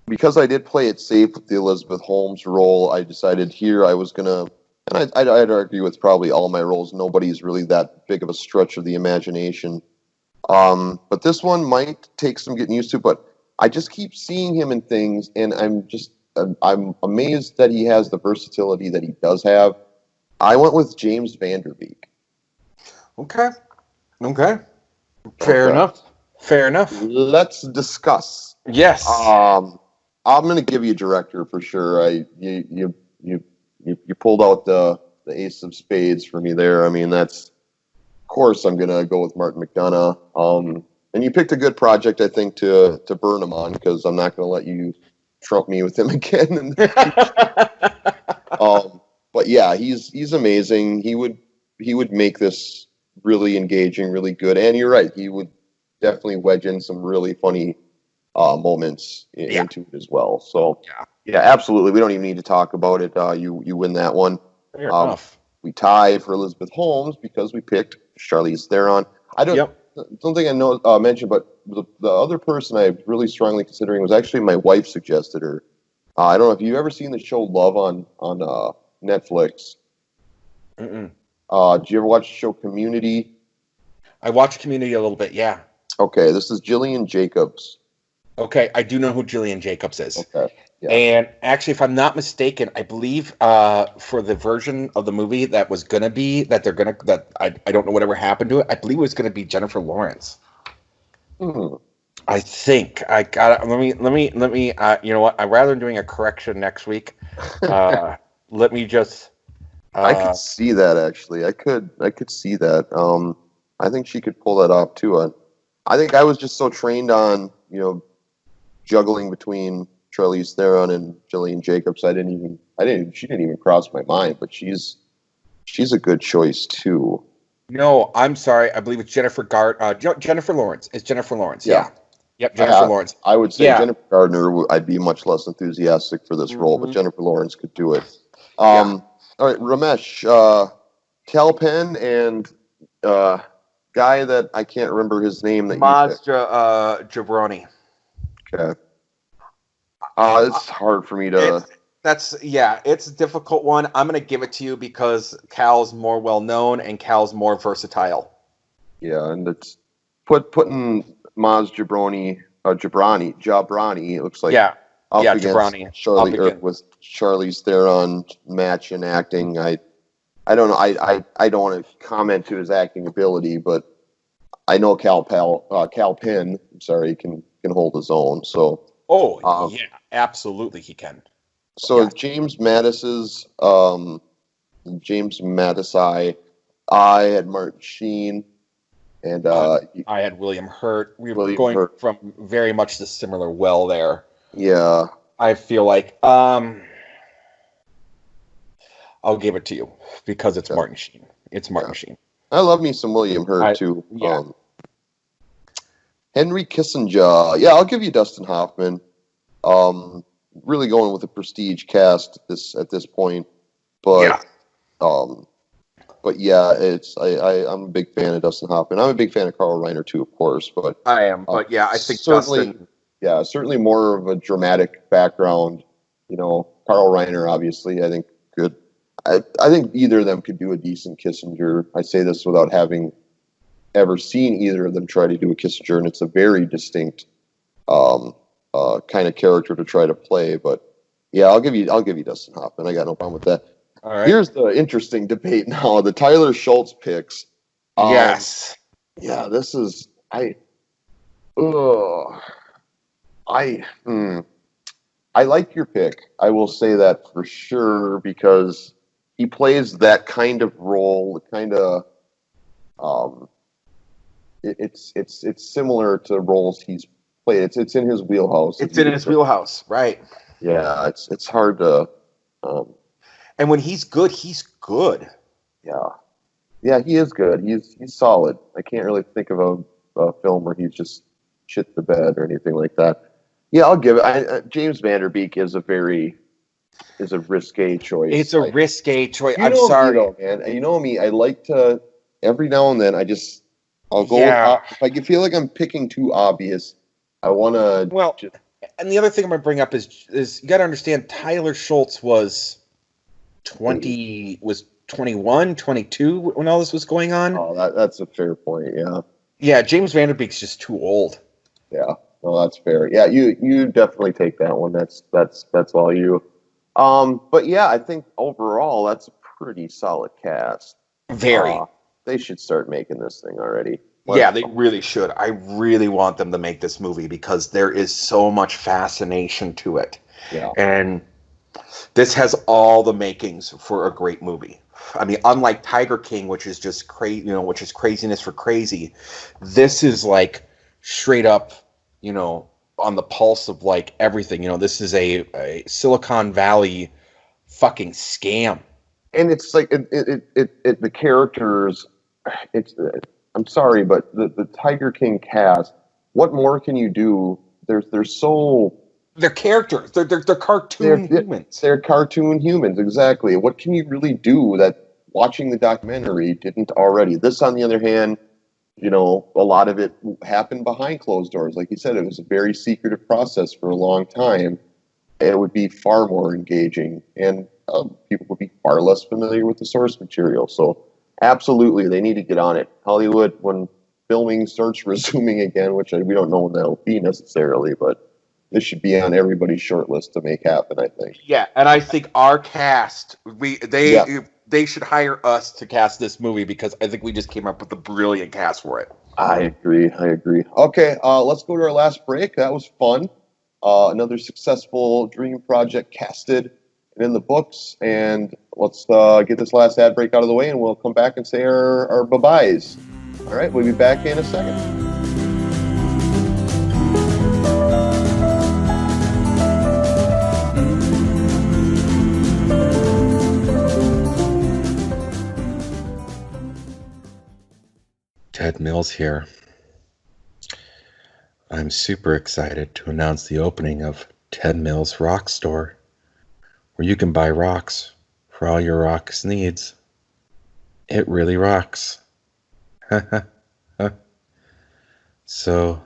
because I did play it safe with the Elizabeth Holmes role, I decided here I was going to, and I'd argue with probably all my roles, nobody's really that big of a stretch of the imagination. But this one might take some getting used to, but I just keep seeing him in things, and I'm amazed that he has the versatility that he does have. I went with James Van Der Beek. Okay. Fair enough. Let's discuss. Yes. I'm going to give you director for sure. You pulled out the ace of spades for me there. I mean, of course I'm going to go with Martin McDonagh. And you picked a good project, I think, to burn him on, because I'm not going to let you trump me with him again. But yeah, he's amazing. He would make this really engaging, really good. And you're right, he would definitely wedge in some really funny moments Yeah. into it as well. So Yeah. yeah, absolutely. We don't even need to talk about it. You win that one. Fair enough. We tied for Elizabeth Holmes because we picked Charlize Theron. I don't think I know mentioned, but the other person I really strongly considering was actually my wife suggested her. I don't know if you've ever seen the show Love on Netflix. Mm-mm. Did you ever watch the show Community? I watched Community a little bit. Yeah. Okay, this is Gillian Jacobs. Okay, I do know who Gillian Jacobs is. Okay, yeah. And actually, if I'm not mistaken, I believe for the version of the movie that was gonna be that they're gonna that I don't know whatever happened to it. I believe it was gonna be Jennifer Lawrence. I think I got it. Let me. You know what? I'd rather than doing a correction next week. Let me just. I could see that actually. I could see that. I think she could pull that off too. I think I was just so trained on juggling between Charlize Theron and Gillian Jacobs. She didn't even cross my mind. But she's a good choice too. No, I'm sorry. I believe it's Jennifer Lawrence. It's Jennifer Lawrence. Yeah. Yep, Jennifer Lawrence. I would say Jennifer Gardner. I'd be much less enthusiastic for this role, but Jennifer Lawrence could do it. All right, Ramesh, Kal Penn and guy that I can't remember his name. Jabroni. Okay. It's hard for me to. It's a difficult one. I'm going to give it to you because Cal's more well known and Cal's more versatile. Yeah, and it's putting Maz Jabroni. It looks like. Jabroni. With Charlize Theron match in acting. I don't know. I don't want to comment to his acting ability, but I know Kal Penn. I'm sorry, can hold his own. So. Absolutely he can. So James Mattis, I had Martin Sheen, and I had William Hurt. We were going from very much the similar well there. Yeah. I feel like I'll give it to you because it's Martin Sheen. It's Martin Sheen. I love me some William Hurt too. Yeah. Henry Kissinger. Yeah, I'll give you Dustin Hoffman. Really going with a prestige cast at this point, but it's I'm a big fan of Dustin Hoffman. I'm a big fan of Carl Reiner too, of course. But I am. But I think Dustin. Yeah, certainly more of a dramatic background. Carl Reiner, obviously, I think good. I think either of them could do a decent Kissinger. I say this without having ever seen either of them try to do a Kissinger, and it's a very distinct kind of character to try to play. But yeah, I'll give you Dustin Hoffman. I got no problem with that. All right. Here's the interesting debate now: the Tyler Schultz picks. Yes. Yeah, this is I like your pick. I will say that for sure because he plays that kind of role, kind of. It's similar to roles he's played. It's in his wheelhouse. It's in his wheelhouse, right? Yeah, it's hard to. And when he's good, he's good. Yeah, he is good. He's solid. I can't really think of a film where he's just shit the bed or anything like that. Yeah, I'll give it. James Van Der Beek is a risque choice. It's a risque choice. I'm sorry, though, man. You know me. I like to every now and then. I'll go. If I feel like I'm picking too obvious, I want to. Well, and the other thing I'm going to bring up is you got to understand Tyler Schultz was 21, 22 when all this was going on. Oh, that's a fair point. Yeah. Yeah, James Van Der Beek's just too old. Yeah. No, that's fair. Yeah, you definitely take that one. That's all you. But yeah, I think overall that's a pretty solid cast. Very. They should start making this thing already. Yeah, they really should. I really want them to make this movie because there is so much fascination to it. Yeah. And this has all the makings for a great movie. I mean, unlike Tiger King, which is just crazy, which is craziness for crazy, this is like straight up, on the pulse of like everything. This is a Silicon Valley fucking scam. And it's like the characters. I'm sorry, but the Tiger King cast. What more can you do they're so They're characters. They're cartoon humans. They're cartoon humans, exactly. What can you really do that watching the documentary didn't already? This, on the other hand, a lot of it happened behind closed doors. Like you said, it was a very secretive process for a long time. It would be far more engaging, and people would be far less familiar with the source material. So, absolutely, they need to get on it. Hollywood, when filming starts resuming again, which we don't know when that'll be necessarily, but this should be on everybody's short list to make happen, I think. Yeah, and I think our cast, Yeah. they should hire us to cast this movie because I think we just came up with a brilliant cast for it. I agree. Okay, let's go to our last break. That was fun. Another successful dream project casted and in the books. And let's get this last ad break out of the way, and we'll come back and say our bye-byes. All right, we'll be back in a second. Ted Mills here. I'm super excited to announce the opening of Ted Mills Rock Store, where you can buy rocks for all your rocks needs. It really rocks. So,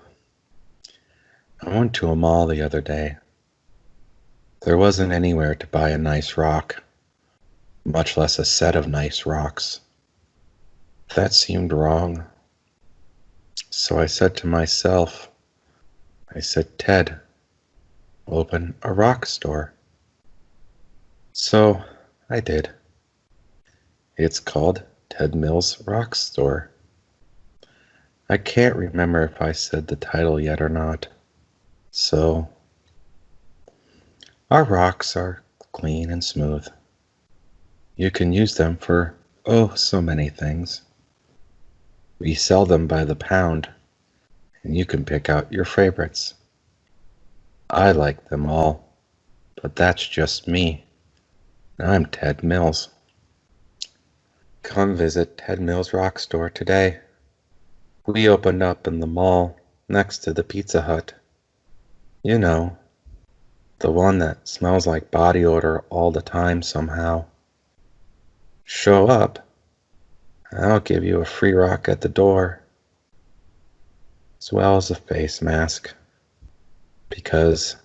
I went to a mall the other day. There wasn't anywhere to buy a nice rock, much less a set of nice rocks. That seemed wrong. So I said to myself, Ted, open a rock store. So I did. It's called Ted Mills Rock Store. I can't remember if I said the title yet or not. So, our rocks are clean and smooth. You can use them for, so many things. We sell them by the pound, and you can pick out your favorites. I like them all, but that's just me. I'm Ted Mills. Come visit Ted Mills Rock Store today. We opened up in the mall next to the Pizza Hut. You know, the one that smells like body odor all the time somehow. Show up. I'll give you a free rock at the door, as well as a face mask, because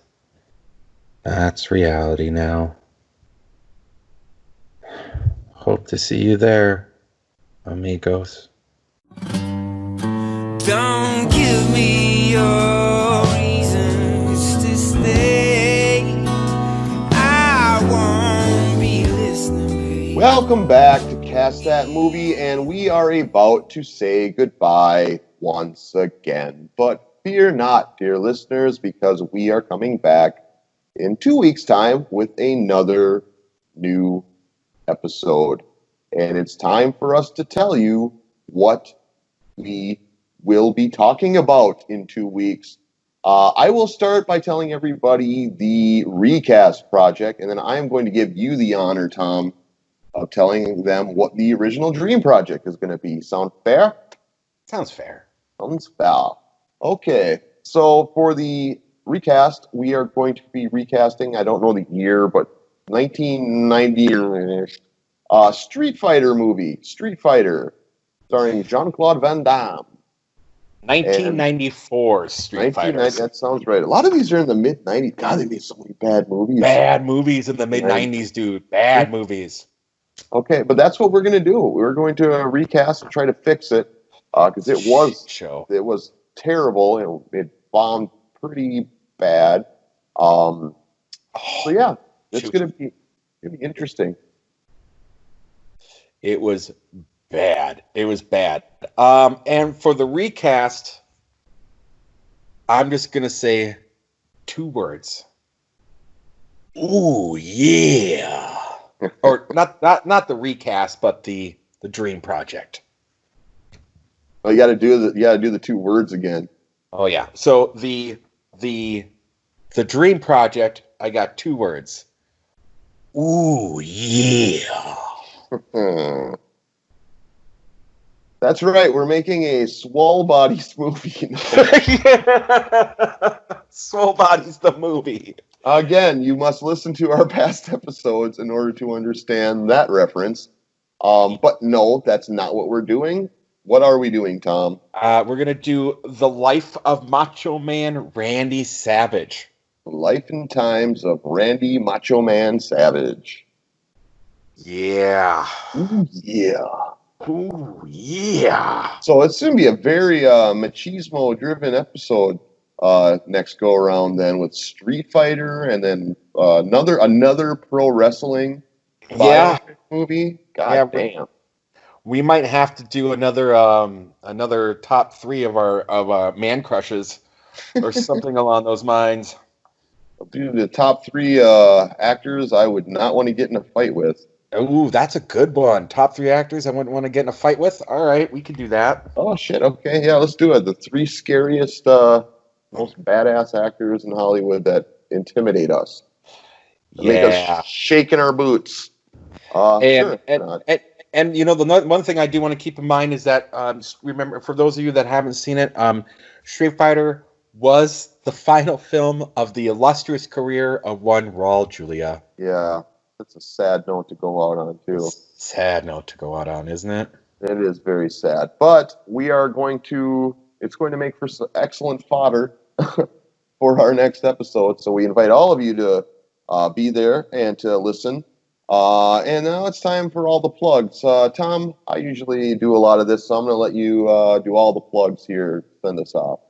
that's reality now. Hope to see you there, amigos. Don't give me your reasons to stay. I won't be listening, baby. Welcome back to Cast That Movie, and we are about to say goodbye once again. But fear not, dear listeners, because we are coming back in 2 weeks' time with another new episode. And it's time for us to tell you what we will be talking about in 2 weeks. I will start by telling everybody the recast project, and then I am going to give you the honor, Tom, of telling them what the original dream project is going to be. Sound fair? Sounds fair. Sounds fair. Okay, so for the recast, we are going to be recasting, I don't know the year, but 1990 Street Fighter movie, Street Fighter, starring Jean-Claude Van Damme. 1994 Street Fighter. That sounds right. A lot of these are in the mid-90s. God, they made so many bad movies. Bad movies in the mid-90s, dude. Bad movies. Okay, but that's what we're going to do. We're going to recast and try to fix it because it was terrible. It bombed pretty bad. So yeah, it's going to be interesting. It was bad. And for the recast, I'm just going to say 2 words. Ooh, yeah. Or not the recast, but the dream project. Oh, you got to do the 2 words again. Oh yeah. So the dream project, I got 2 words. Ooh, yeah. That's right. We're making a swole bodies movie. Soul Body's the movie. Again, you must listen to our past episodes in order to understand that reference. But no, that's not what we're doing. What are we doing, Tom? We're going to do The Life of Macho Man Randy Savage. Life and Times of Randy Macho Man Savage. Yeah. Ooh, yeah. Ooh, yeah. So it's going to be a very machismo-driven episode next go-around then with Street Fighter and then another pro wrestling biopic movie. God damn. We might have to do another top 3 of our man crushes or something along those lines. Dude, the top 3 actors I would not want to get in a fight with. Ooh, that's a good one. Top 3 actors I wouldn't want to get in a fight with. All right, we can do that. Oh shit! Okay, yeah, let's do it. The 3 scariest, most badass actors in Hollywood that intimidate us, make us shake in our boots. And you know, the one thing I do want to keep in mind is that remember, for those of you that haven't seen it, Street Fighter was the final film of the illustrious career of one Raul Julia. Yeah, that's a sad note to go out on too. Sad note to go out on, isn't it? It is very sad, but we are going to. It's going to make for some excellent fodder for our next episode. So we invite all of you to be there and to listen. And now it's time for all the plugs. Tom, I usually do a lot of this, so I'm going to let you do all the plugs here. Send us off.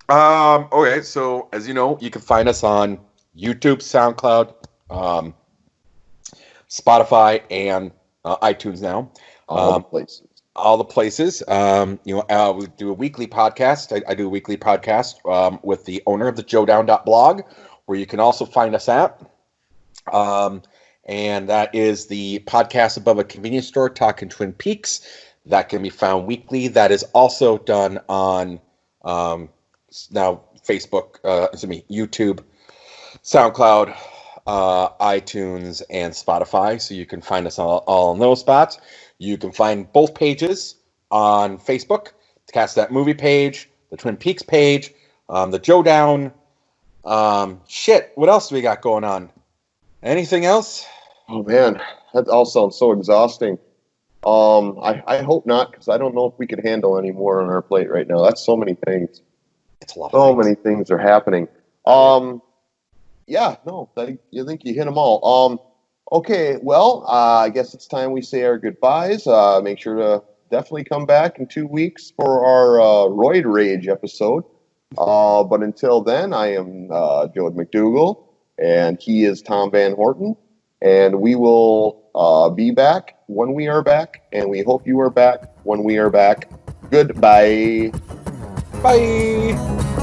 Okay, so as you know, you can find us on YouTube, SoundCloud, Spotify, and iTunes now. All the places. All the places. We do a weekly podcast. I do a weekly podcast with the owner of the JoeDown.blog, where you can also find us at. And that is the podcast above a convenience store, Talking Twin Peaks. That can be found weekly. That is also done on now Facebook, YouTube, SoundCloud, iTunes, and Spotify. So you can find us all in those spots. You can find both pages on Facebook, the Cast That Movie page, the Twin Peaks page, the Joe Down. What else do we got going on? Anything else? Oh man, that all sounds so exhausting. I hope not, because I don't know if we could handle any more on our plate right now. That's so many things. It's a lot. So many things are happening. Yeah, no, you think you hit them all. Okay, well, I guess it's time we say our goodbyes. Make sure to definitely come back in 2 weeks for our Roid Rage episode. But until then, I am Joe McDougall, and he is Tom Van Horton. And we will be back when we are back, and we hope you are back when we are back. Goodbye. Bye.